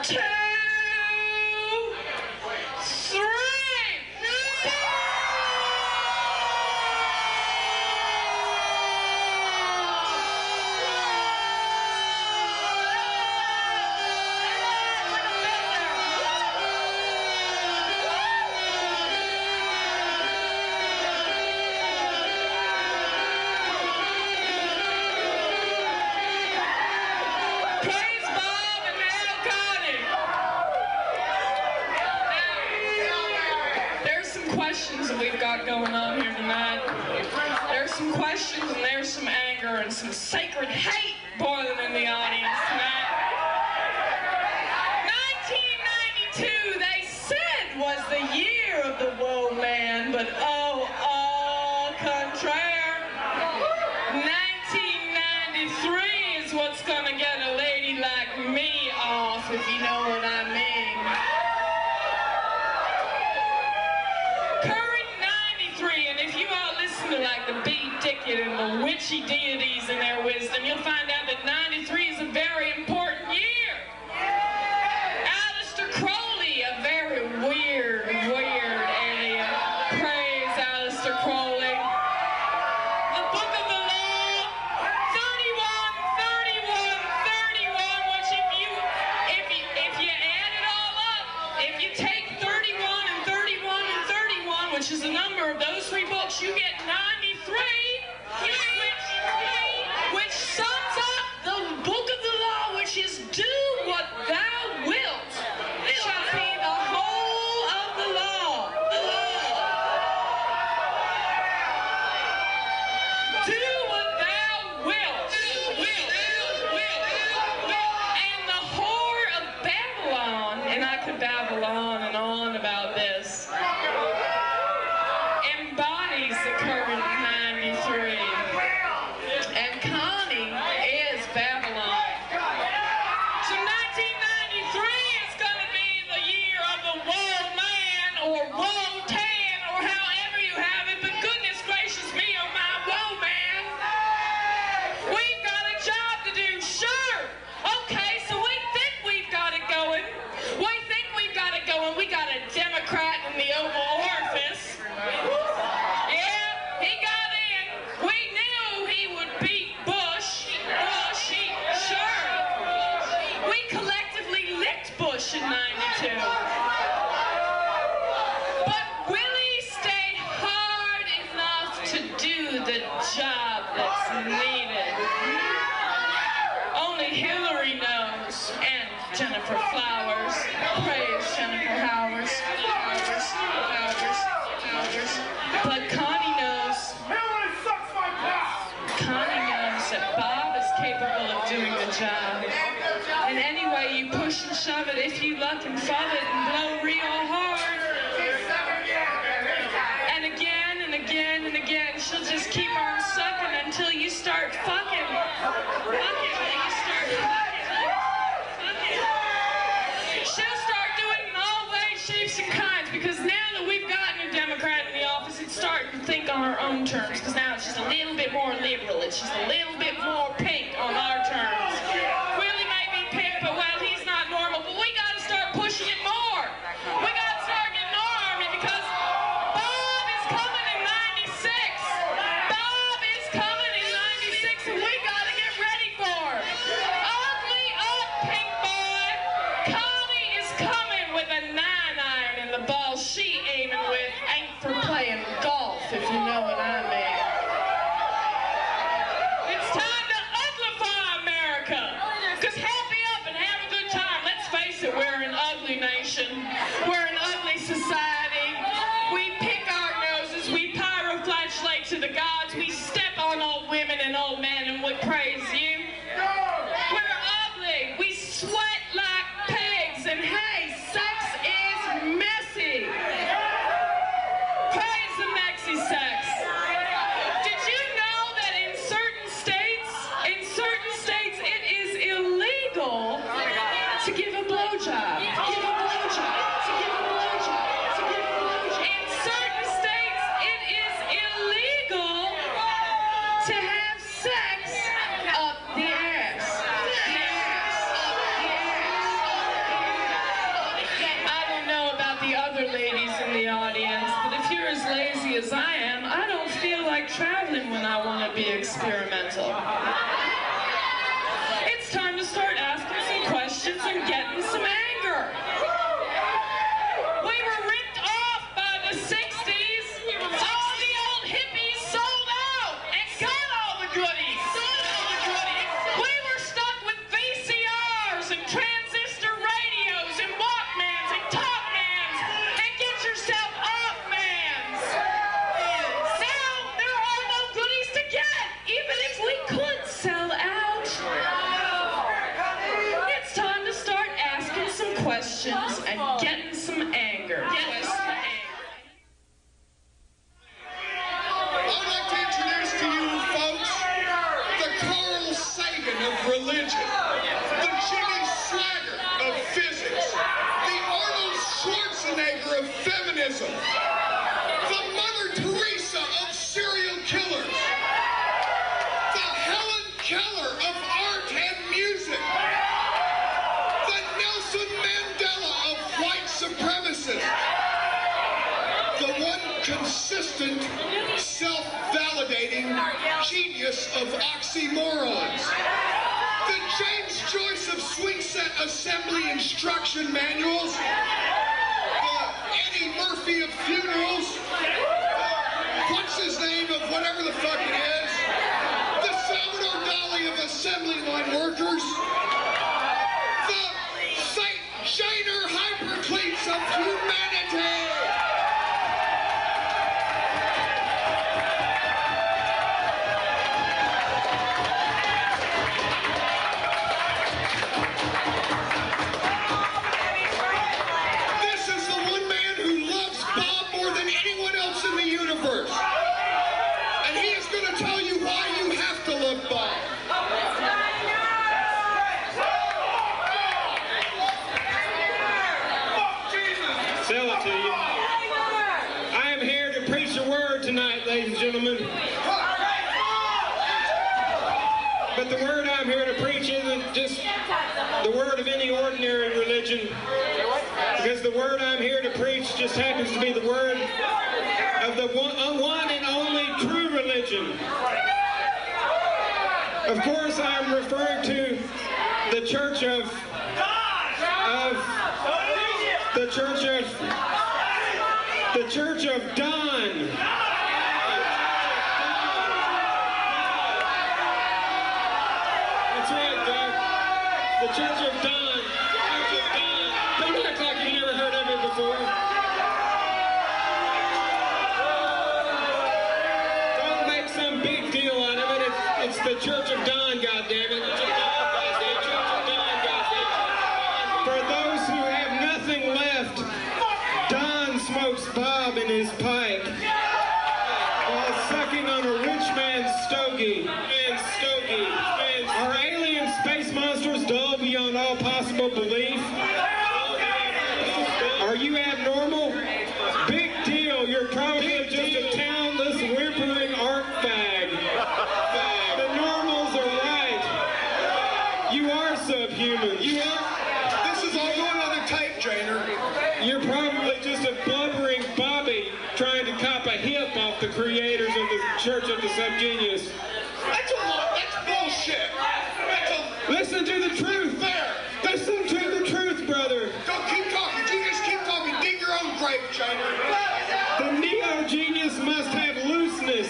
2, 3. We've got going on here tonight. There's some questions and there's some anger and some sacred hate boiling in the audience tonight. 1992, they said, was the year of the woe man, but oh, au contraire. 1993 is what's gonna get a lady like me off, if you know what I mean. Like the Bee Dickett and the witchy deities and their wisdom, you'll find out that 93 is a very important year. Aleister Crowley, a very weird alien. Praise Aleister Crowley. The Book of the Law, 31, which if you add it all up, if you take 31 and 31 and 31, which is the number of those 3 books, you get 93, which sums up the Book of the Law, which is do what thou wilt, shall be the whole of the law. Do what thou wilt. And the whore of Babylon, and I could a Democrat in the Oval Office. Yeah, he got in. We knew he would beat Bush. Sure. We collectively licked Bush in '92. But will he stay hard enough to do the job that's needed? Only Hillary knows, and Jennifer Flowers. Praise Jennifer Flowers. But Connie knows. Connie knows that Bob is capable of doing the job. And anyway, you push and shove it if you luck and fub it and blow real hard. And again and again and again, she'll just keep on sucking until you start fucking. She'll start doing it in all ways, shapes, and kinds, because now that we've gotten a Democrat in the office, it's starting to think on her own terms, because now it's just a little bit more liberal. It's just a little bit more pink on our terms. Willie may be pink, but well, he's not normal, but we got to start pushing it more. We got to start getting our army, because Bob is coming in '96. Bob is coming in '96, and we got to get ready for him. Ugly up, pink boy. Connie is coming with a 9-iron, and the ball she aiming with ain't for playing golf, if you know what I mean. It's time to uglify America. Because happy up and have a good time. Let's face it, we're an ugly nation. We're an ugly society. We pick our noses. We pyroflashlight to the gods. We step on old women and old men, and we praise you. We're ugly. We sweat like pigs. And hey, sex is messy. Praise the mexy sex. Did you know that in certain states, it is illegal to give a blowjob? In certain states, it is illegal to have sex up the ass. I don't know about the other ladies in the audience, but if you're as lazy as I am, I don't feel like traveling when I want to be experimental. It's time to start asking some questions and getting some anger. We were ripped off by the 60s. All the old hippies sold out and got all the goodies. We were stuck with VCRs and transistor radios and Walkmans and Talkmans and get yourself off mans. Now there are no goodies to get, even if we could sell out. It's time to start asking some questions and getting some anger. I'd like to introduce to you, folks, the Carl Sagan of religion, the Jimmy Swagger of physics, the Arnold Schwarzenegger of feminism, the Mother Teresa of serial killers, the Helen Keller of art and music, the Nelson Mandela of white supremacists, the one consistent, self-validating genius of oxymorons, the James Joyce of swing set assembly instruction manuals, the Eddie Murphy of funerals, what's his name of whatever the fuck it is, the Salvador Dali of assembly line workers, the St. Janer hypercleats of humanity. This is the one man who loves Bob more than anyone else in the universe. And he is going to tell you why you have to love Bob. Sell it to you. I am here to preach the word tonight, ladies and gentlemen. But the word I'm here to preach isn't just the word of any ordinary religion. The Because the word I'm here to preach just happens to be the word of the one and only true religion. Of course, I'm referring to the Church of Don. That's right, Doug. The Church of Don. Don't act like you never heard of it before. Don't make some big deal out of it. It's the Church of Don, goddammit. For those who have nothing left, Don smokes Bob in his pipe while sucking on a rich man's stogie. Are alien space monsters dull beyond all possible belief? Are you abnormal? Big deal. You're probably just a talentless, whimpering art fag. The normals are right. You are subhuman. This is all going on the tape, Janer. You're probably just a blubbering Bobby trying to cop a hip off the creators of the Church of the SubGenius. That's a lot. That's bullshit. Listen to the truth. There. Listen to the truth, brother. Don't keep talking. You just keep talking. Dig your own grave, Janer. The neo-genius must have looseness.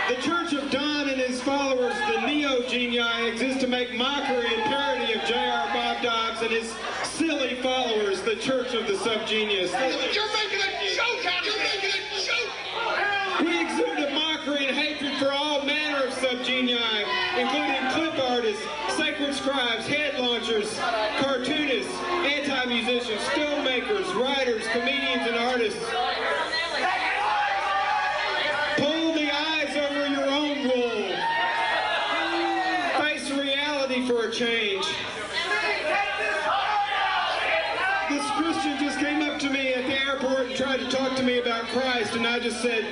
The Church of Don and his followers, the neo-genii, exist to make mockery and parody of J.R. Bob Dobbs and his silly followers, the Church of the SubGenius. You're making a joke out of it. You're making a joke. We exude a mockery and hatred for all manner of subgenii, including clip artists, sacred scribes, head launchers, cartoonists, anti-musicians, filmmakers, writers, comedians, and artists. Pull the eyes over your own wool. Face reality for a change. This Christian just came up to me at the airport and tried to talk to me about Christ, and I just said,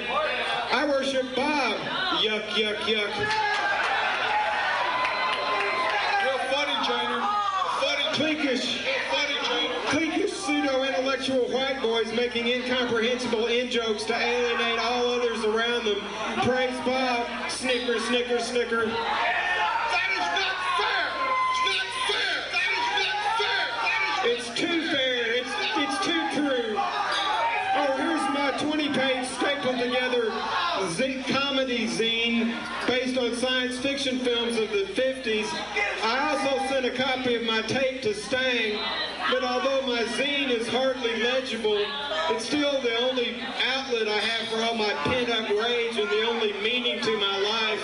I worship Bob. Yuck, yuck, yuck. Real funny, Janer. Cliquish pseudo-intellectual white boys making incomprehensible in-jokes to alienate all others around them. Praise Bob. Snicker, snicker, snicker. That is not fair. It's not fair. That is not fair. It's too fair. It's too true. Oh, here's my 20-page stapled together comedy zine based on science fiction films of the 50s. I also sent a copy of my tape to Stang, but although my zine is hardly legible, it's still the only outlet I have for all my pent-up rage and the only meaning to my life.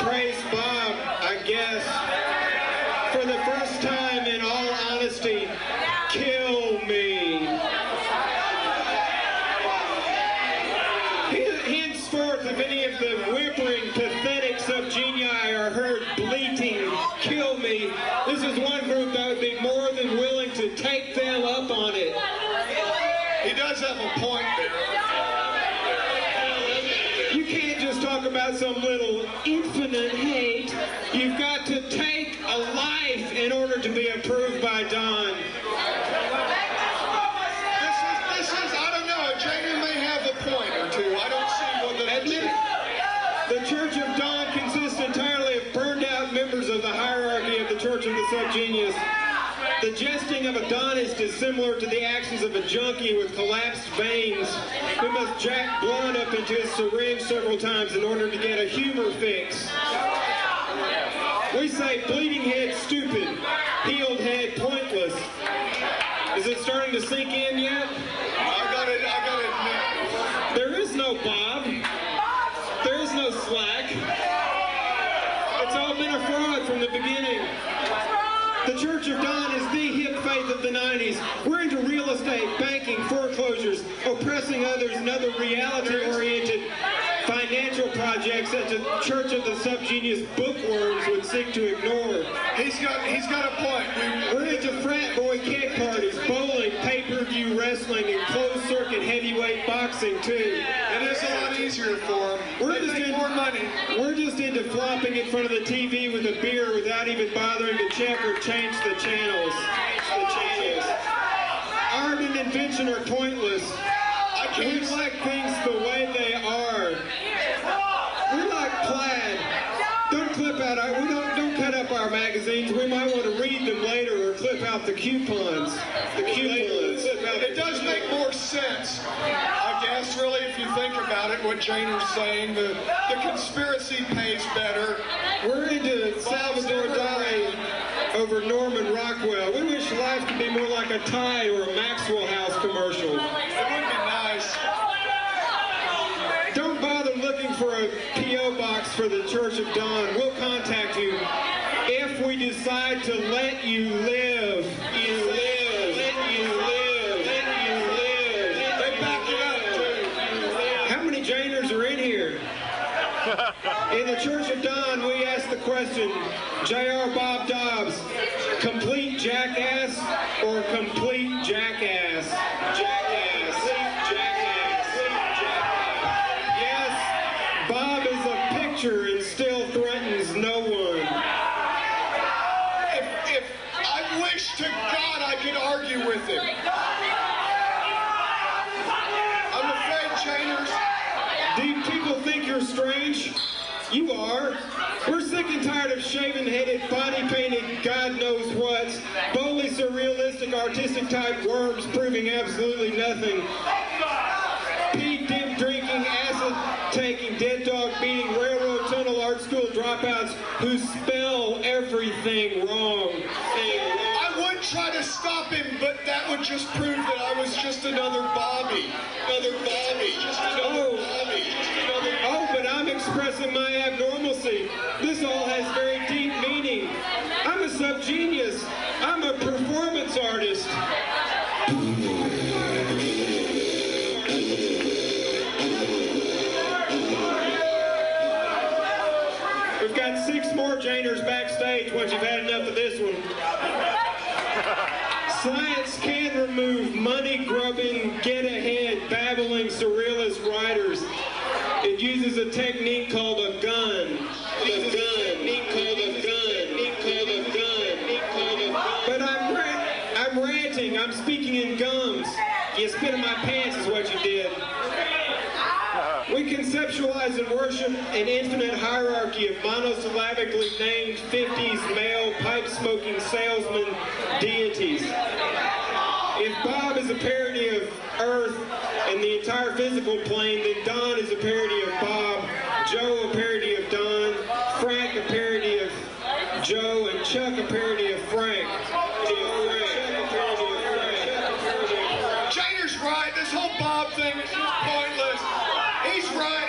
Praise Bob, I guess. For the first time, in all honesty, kill me. Henceforth, if any of the whimpering, pathetic subgenii are heard bleating, kill me, this is one group that would be more than willing to take them up on it. He does have a point there. You can't just talk about some little infinite hate. You've got to take a life in order to be approved by Don. This is, I don't know, Janer may have a point or two. I don't see what the Church of Don consists entirely of burned out members of the hierarchy of the Church of the SubGenius. The jesting of a Donist is similar to the actions of a junkie with collapsed veins who must jack blood up into his syringe several times in order to get a humor fix. We say bleeding head stupid, healed head pointless. Is it starting to sink in yet? I got it. There is no Bob. There is no Slack. It's all been a fraud from the beginning. The Church of Don is the hip faith of the 90s. We're into real estate, banking, foreclosures, oppressing others, and other reality-oriented financial projects that the Church of the SubGenius bookworms would seek to ignore. He's got a point. We're into frat boy keg parties, bowling, pay-per-view wrestling, and closed-circuit heavyweight boxing, too. It is a lot easier for him. They make more money. We're just into flopping in front of the TV with a beer without even bothering to check or change the channels. convention are pointless. We like things the way they are. We like plaid. Don't clip out our, don't cut up our magazines. We might want to read them later or clip out the coupons. It does make more sense, I guess, really, if you think about it, what Janer's saying. The conspiracy pays better. We're into Salvador Dali over Norman Rockwell. We wish life could be more like a Tide or a Maxwell House commercial. It would be nice. Don't bother looking for a P.O. box for the Church of Dawn. We'll contact you if we decide to let you live. They back it up, too. How many Janers are in here? In the Church of Dawn, we ask the question, J.R. Bob Dobbs, complete jackass or complete jackass? Jackass. Yes, Bob is a picture and still threatens no one. If I wish to God I could argue with him. I'm afraid, Janers. Do people think you're strange? You are. We're sick and tired of shaven-headed, body-painted, God knows what, boldly surrealistic, artistic-type worms proving absolutely nothing. Pee dip drinking, acid-taking, dead dog beating, railroad tunnel art school dropouts who spell everything wrong. I would try to stop him, but that would just prove that I was just another Bobby. Oh, but I'm expressing my abnormalcy. This all has very deep meaning. I'm a subgenius. I'm a performance artist. We've got 6 more Janers backstage once you've had enough of this one. Science can remove money-grubbing, get-ahead, babbling, surrealist writers. It uses a technique called a gun. But I'm ranting. I'm speaking in gums. You spit in my pants is what you did. We conceptualize and worship an infinite hierarchy of monosyllabically named 50s male pipe-smoking salesman deities. If Bob is a parody of Earth and the entire physical plane, then Don is a parody of Bob, Joe a parody of Don, Frank a parody of Joe, and Chuck a parody of Frank. Janer's right. This whole Bob thing is pointless. He's right.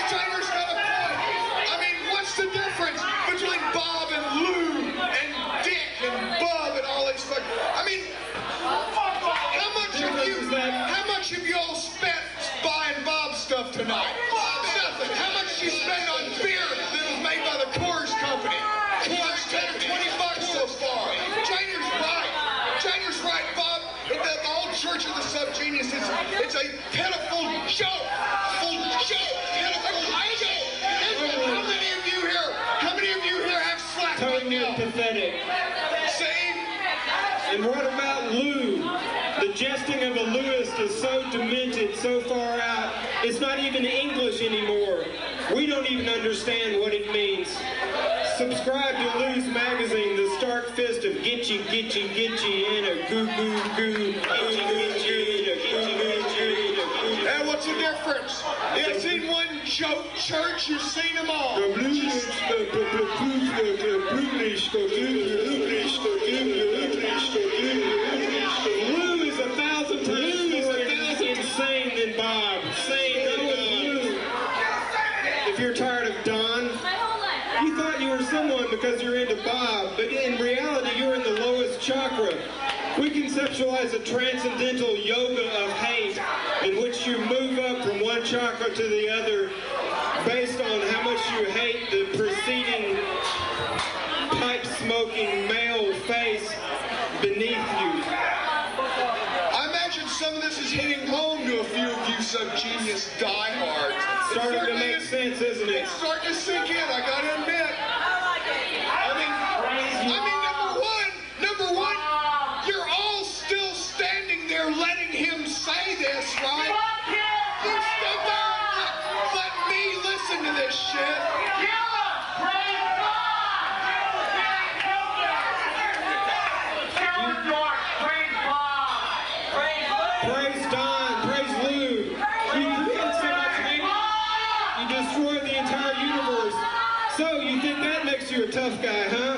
Janer's got a point. I mean, what's the difference between Bob and Lou and Dick and Bub and all these fucking... I mean, how much have you all spent buying Bob stuff tonight? Nothing. How much did you spend on beer that was made by the Coors Company? Coors, 10 or 20 bucks so far. Janer's right. Janer's right, Bob. The whole Church of the SubGenius, it's a pitiful joke. How many of you here have slack right now? Pathetic. See? And what about Lou? The jesting of a Louist is so demented, so far out, it's not even English anymore. We don't even understand what it means. Subscribe to Lou's magazine, The Stark Fist of Gitchy, Gitchy, Gitchy, and a Goo Goo Goo, And what's the difference? You've seen one church, you've seen them all. Lou is 1,000 times more insane than Bob. If you're tired of Don, you thought you were someone because you're into Bob, but in reality you're in the lowest chakra. We conceptualize a transcendental yoga of hate in which you move up from one chakra to the other based on how much you hate the preceding pipe-smoking male face beneath you. I imagine some of this is hitting home to a few of you SubGenius diehards. It's starting to make sense, isn't it? It's starting to sink in, I gotta admit. I mean, number one, you're all tough guy, huh?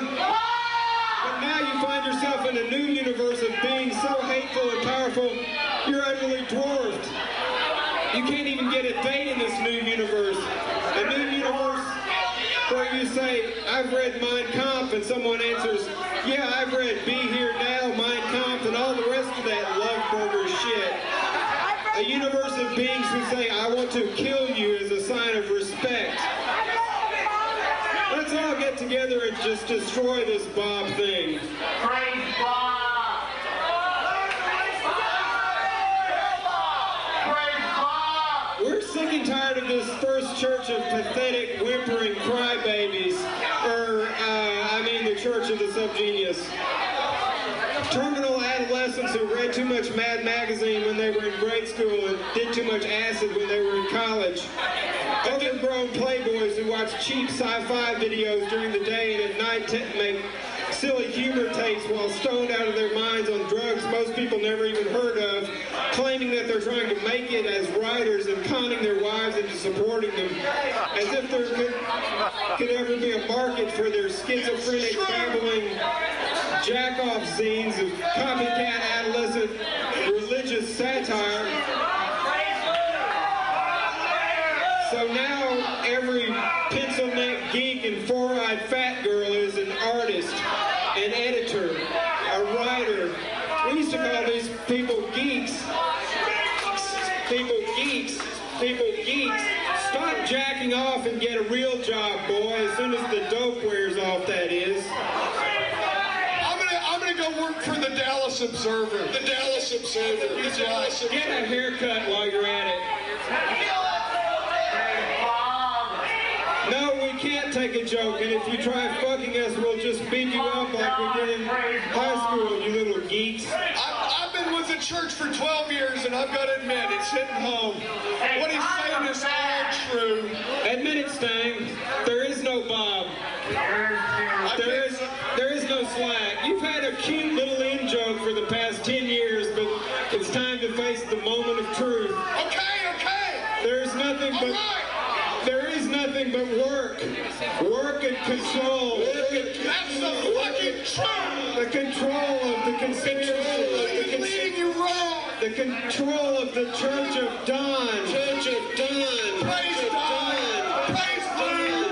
But now you find yourself in a new universe of being so hateful and powerful, you're utterly dwarfed. You can't even get a date in this new universe. A new universe where you say, I've read Mein Kampf, and someone answers, yeah, I've read Be Here Now, Mein Kampf, and all the rest of that love burger shit. A universe of beings who say, I want to kill you as a sign of respect. Let's all get together and just destroy this Bob thing. Praise Bob! Praise Bob! We're sick and tired of this first church of pathetic, whimpering crybabies. The Church of the SubGenius. Terminal adolescents who read too much Mad Magazine when they were in grade school and did too much acid when they were in college. Overgrown playboys who watch cheap sci-fi videos during the day and at night make silly humor tapes while stoned out of their minds on drugs most people never even heard of, claiming that they're trying to make it as writers and conning their wives into supporting them, as if there could ever be a market for their schizophrenic, babbling, jack-off zines of copycat adolescent religious satire. So now every pencil-neck geek and four-eyed fat girl is an artist, an editor, a writer. We used to call these people geeks. People geeks. People geeks. Stop jacking off and get a real job, boy, as soon as the dope wears off, that is. I'm gonna go work for the Dallas Observer. The Dallas Observer. Get a haircut while you're at it. No, we can't take a joke, and if you try fucking us, we'll just beat you up like we did in high school, you little geeks. I've been with the church for 12 years, and I've got to admit, it's hitting home. What he's saying is all true. Admit it, Stang. There is no Bob. There is no slack. You've had a cute little in-joke for the past 10 years, but it's time to face the moment of truth. Okay. There's nothing but... There is nothing but work. Work and control. That's the fucking truth. The control of the conspiracy. Leading you wrong. The control of the Church of Dawn. Church of Dawn. Praise God. Praise God.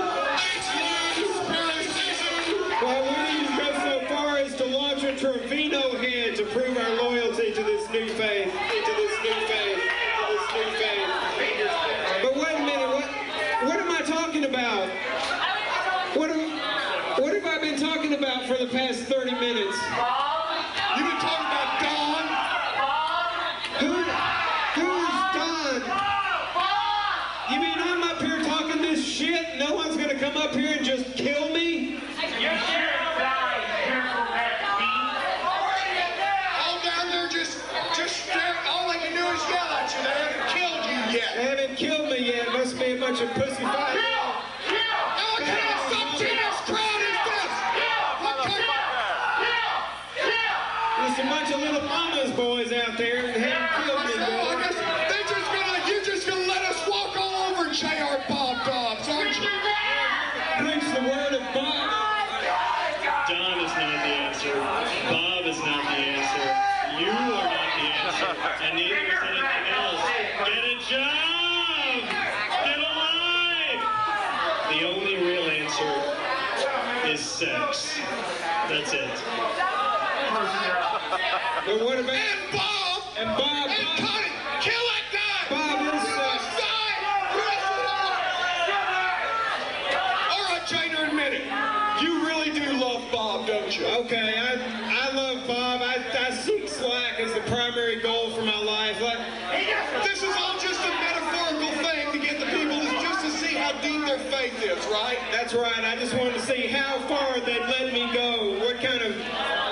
Conspiracy. Well, we even go so far as to launch a Trevino head to prove our loyalty to this new faith. But wait a minute, what am I talking about? What have I been talking about for the past 30 minutes? You've been talking about Dawn? Who's Dawn? You mean I'm up here talking this shit? No one's gonna come up here and just kill me? All down there just staring. All they can do is yell at you. They haven't killed you yet. They haven't killed me yet. Must be a bunch of pussy fights. What kind of SubGenius crowd is this? There's a bunch of little mama's boys out there that haven't killed me yet. You're just gonna let us walk all over J.R. Bob Dobbs, aren't you? Preach the word of Bob. Don is not the answer. Bob is not the answer. You are not the answer. And neither is anything else. Get a job! Get a life! The only real answer is sex. That's it. But what about... And Bob! And Bob! And Connie! Kill that guy! Bob is sex. All right, Jainer, admit it. You really do love Bob, don't you? Okay, I love Bob. I seek slack as the primary goal for my life. This is all just a metaphorical thing to get the people just to see how deep their faith is, right? That's right. I just wanted to see how far they'd let me go. What kind of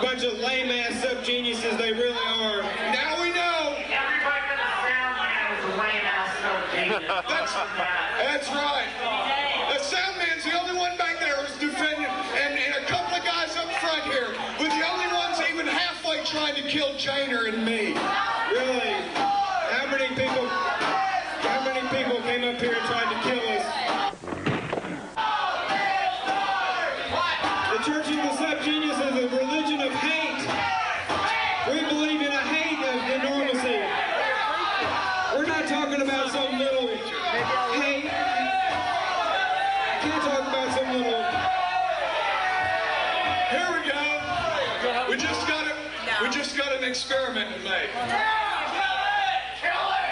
bunch of lame-ass sub-geniuses they really are. Now we know. Everybody in the sound man is a lame-ass sub-genius. That's right. The sound man's the only one back there who's defending, and a couple of guys up front here, but the only ones even halfway trying to kill Jainer and me. Really? How many people came up here and tried to kill us? We just got an experiment to make.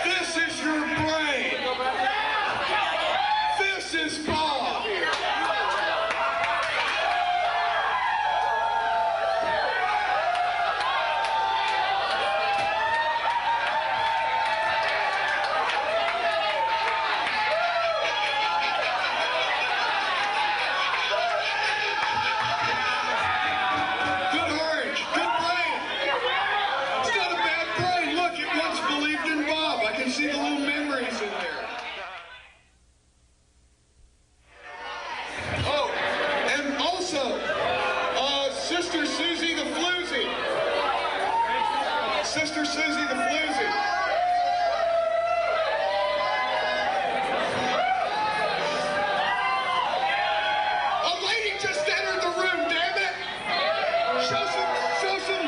This is your brain. This is Bob. See the little memories in there. Oh, and also, Sister Susie the Floozy. Sister Susie the Floozy. A lady just entered the room, damn it! Show some.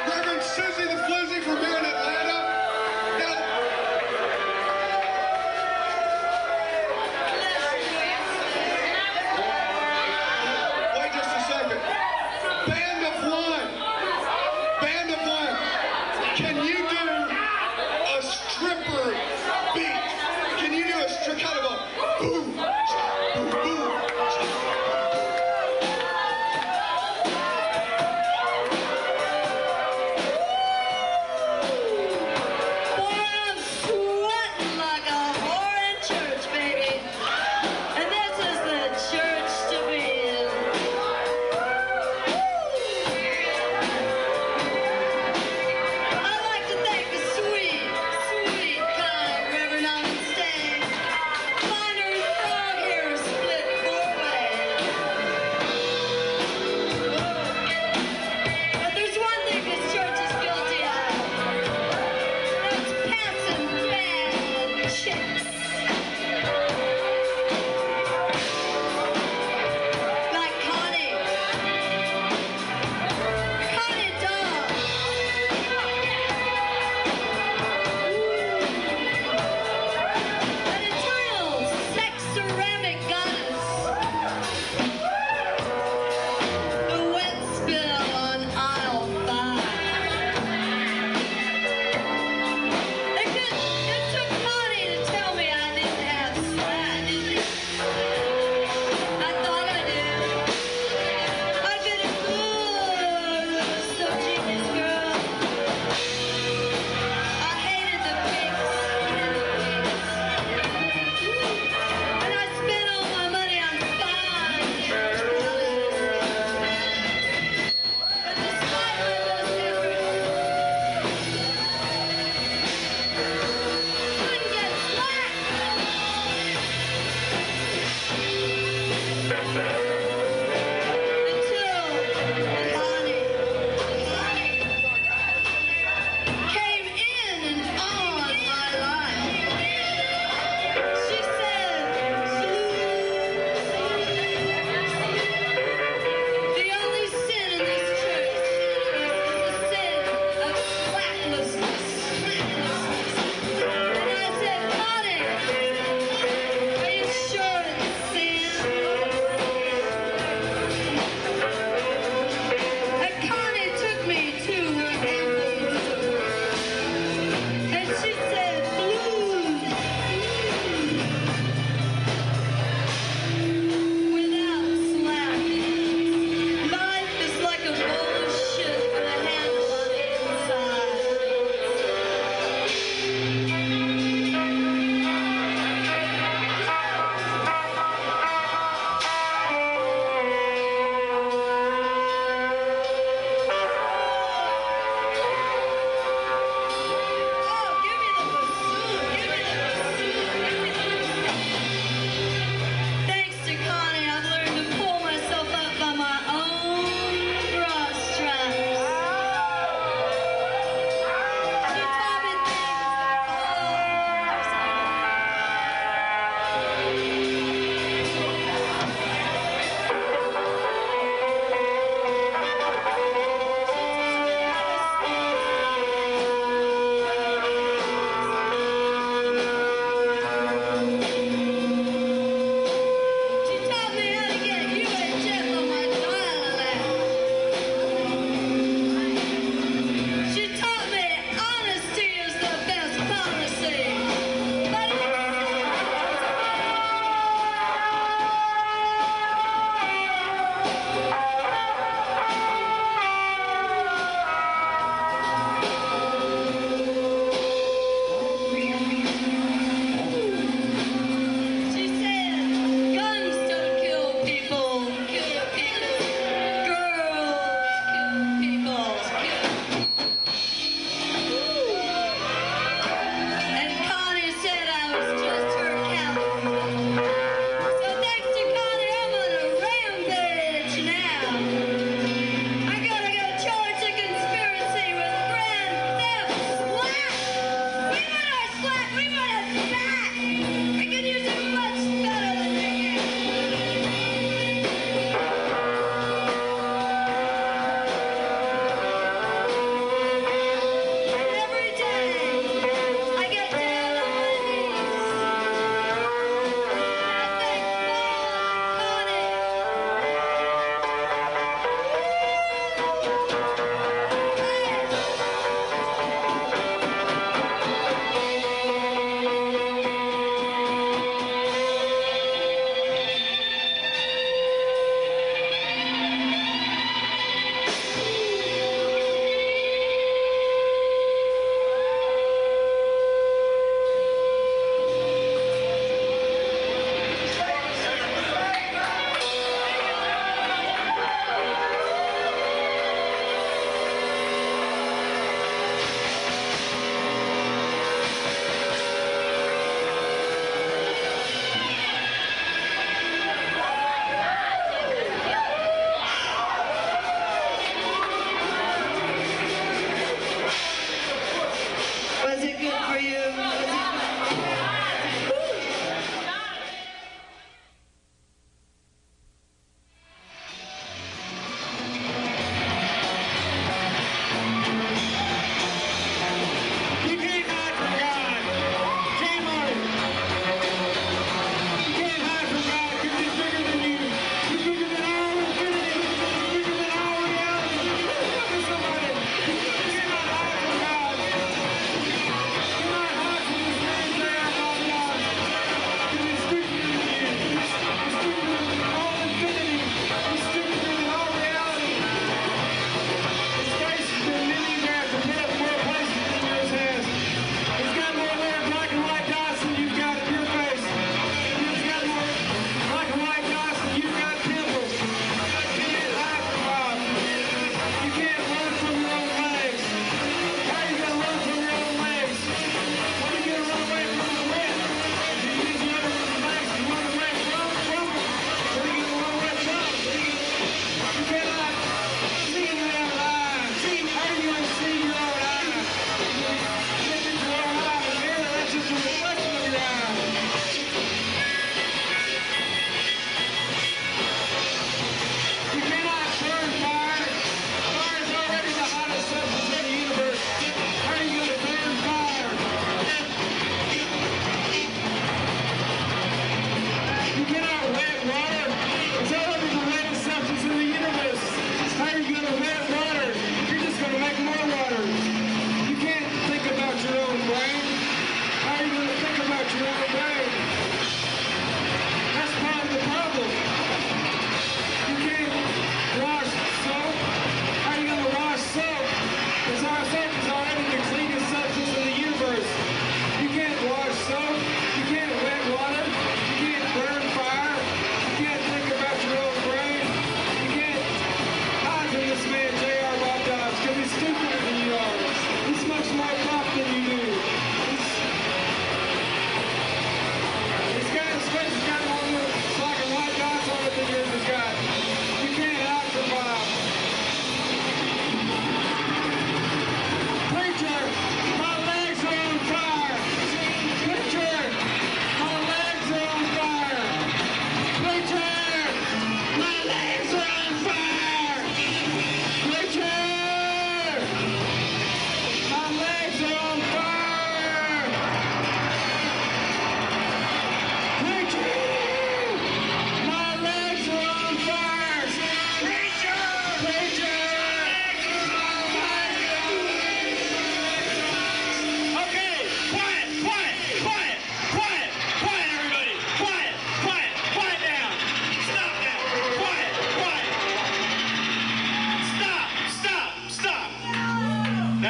Reverend Susie the Floozy from here in Atlanta. Now, wait just a second. Band of one. Band of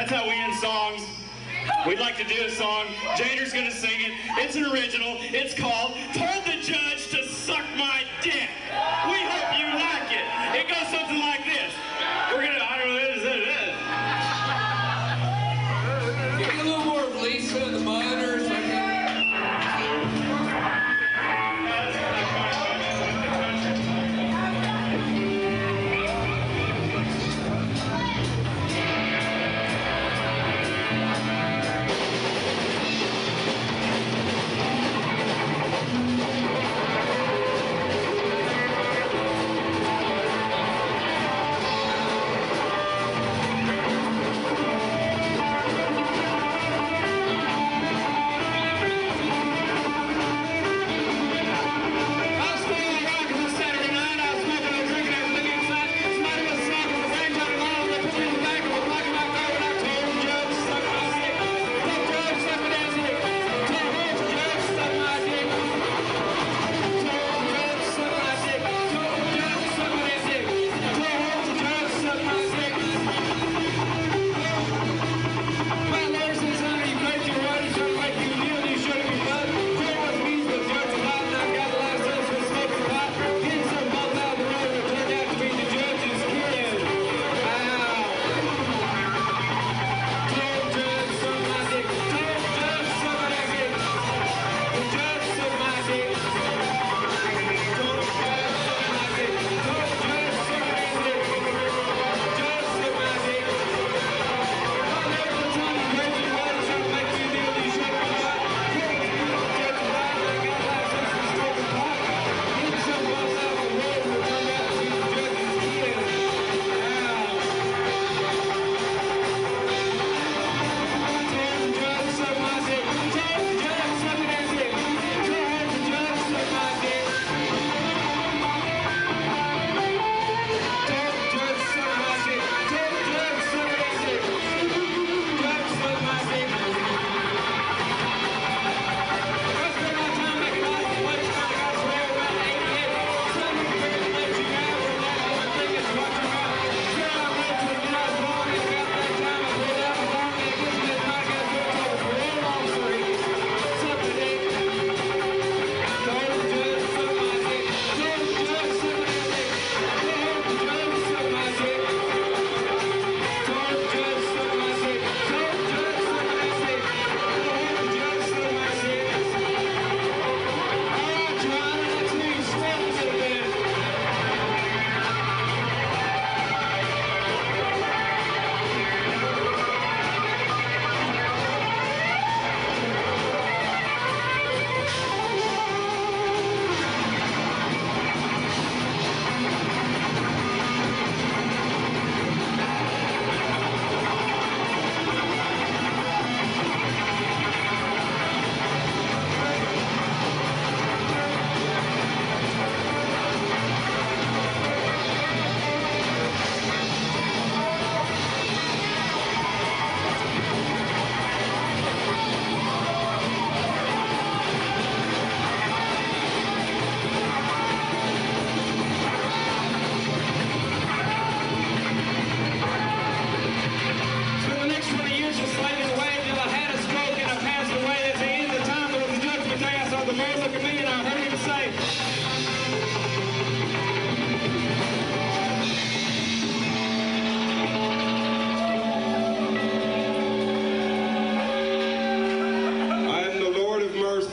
That's how we end songs. We'd like to do a song. Jader's going to sing it. It's an original. It's called Told the Judge to Suck My Dick. We hope you like it. It goes something like this. We're going to, I don't know what it is. Give me a little more of Lisa and the Mud or something.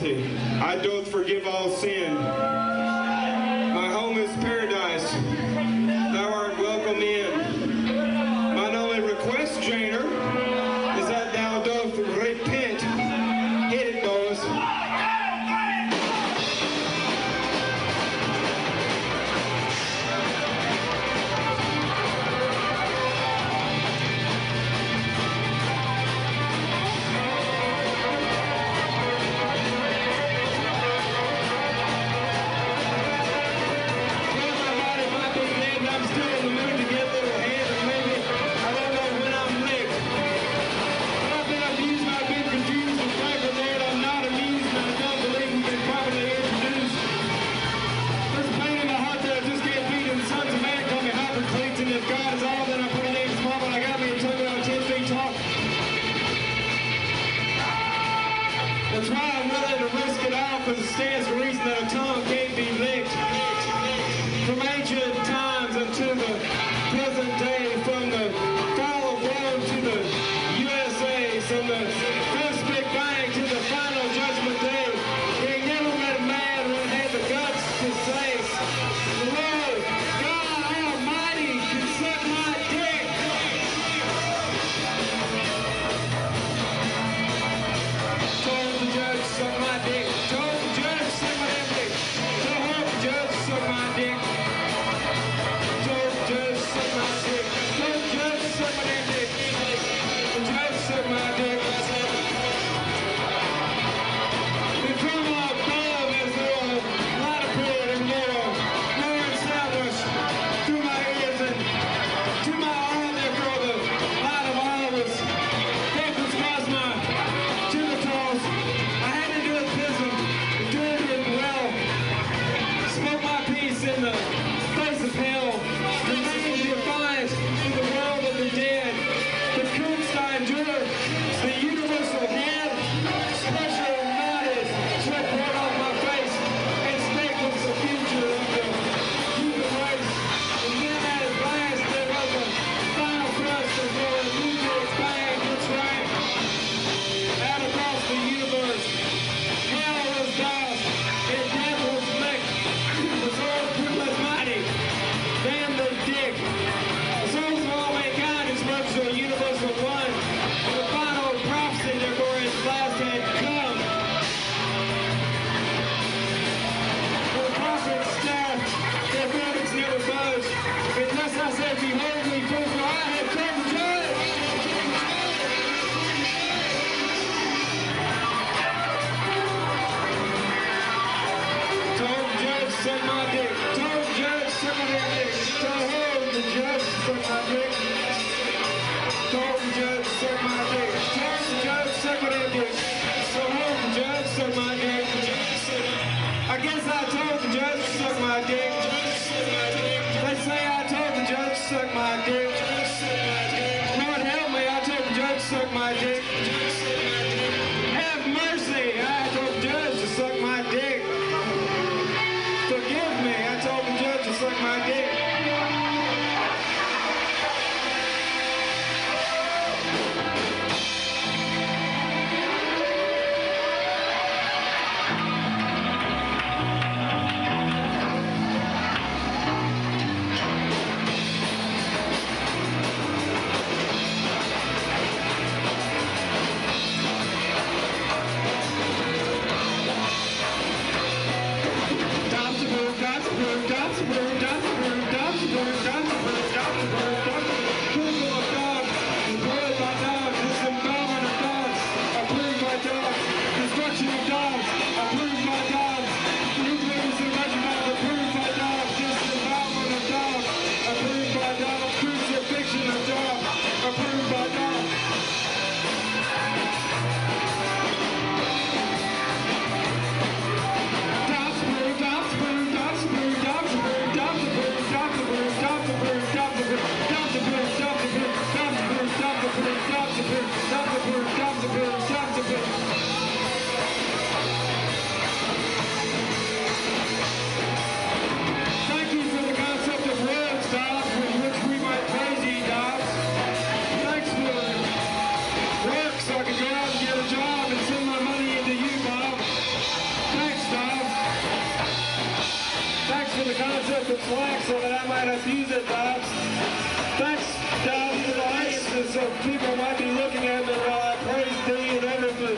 I doth forgive all sin. My home is paradise. Thou art welcome in. Mine only request, Janer, is that thou doth repent. Hit it, boys. stands to reason that a tongue can't be licked. From ancient times until the present day, from the fall of Rome to the USA, from the first Big Bang to the final judgment day, we ain't never met a man who had the guts to say, the Lord God Almighty can suck my dick. Told the judge suck my dick. Told the judge suck my damn dick. Told the judge suck my dick. Told the judge suck my dick. Told the judge suck my damn dick. The judge suck my dick. And from above is there a lot of blood and more established through my ears and to my arm there for the light of all was papers across my genitals. I had to do it prison, doing it well. Smoke my piece in the face of hell. Remain defiant in the world of the dead. The Kunst I endure, the universal head. Special knowledge, sweat poured off my face. And snake was the future of the human race. And then at last there was a final thrust of the nuclear bang which rang out across the universe. Hell was dark, and death was slick. The sword was mighty, damn the dick. The souls of all mankind is merged to a universal one. And the final prophecy, therefore, its last had come. For the prophet's staff, their verdicts never budge. Unless I said, behold me, for I have come to judge. Told the judge, suck my dick. Told the judge, suck my damn dick. Told the judge, suck my dick. Told the judge, suck my dick. Told the judge, suck my damn dick. Told the judge, suck my dick. I guess I told the judge to suck my dick. They say I told the judge to suck my dick. Lord help me, I told the judge to suck my dick. Have mercy, I told the judge to suck my dick. Forgive me, I told the judge to suck my dick. Thank you for the concept of words, Dobbs, with which we might praise ye, Dobbs. Thanks for the work so I can go out and get a job and send my money into you, Bob. Thanks, Dobbs. Thanks for the concept of Slack so that I might abuse it, Dobbs. Thanks, Dobbs, for the audiences so people might be looking at me while I praise thee and ever to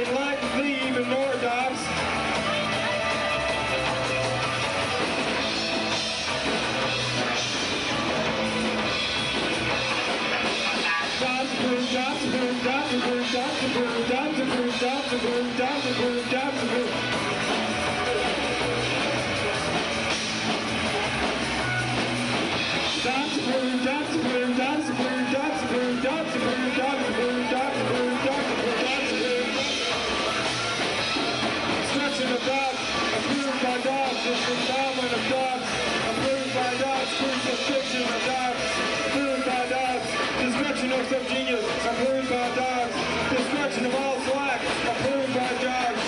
enlighten thee even more, Dobbs. Destruction of dogs, approved by dogs, disembowelment of dogs, approved by dogs, crucifixion of dogs, approved by dogs, destruction of SubGenius, approved by dogs, destruction of all Slack, approved by dogs.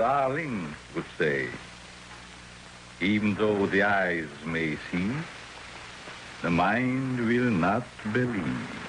Darling would say, even though the eyes may see, the mind will not believe.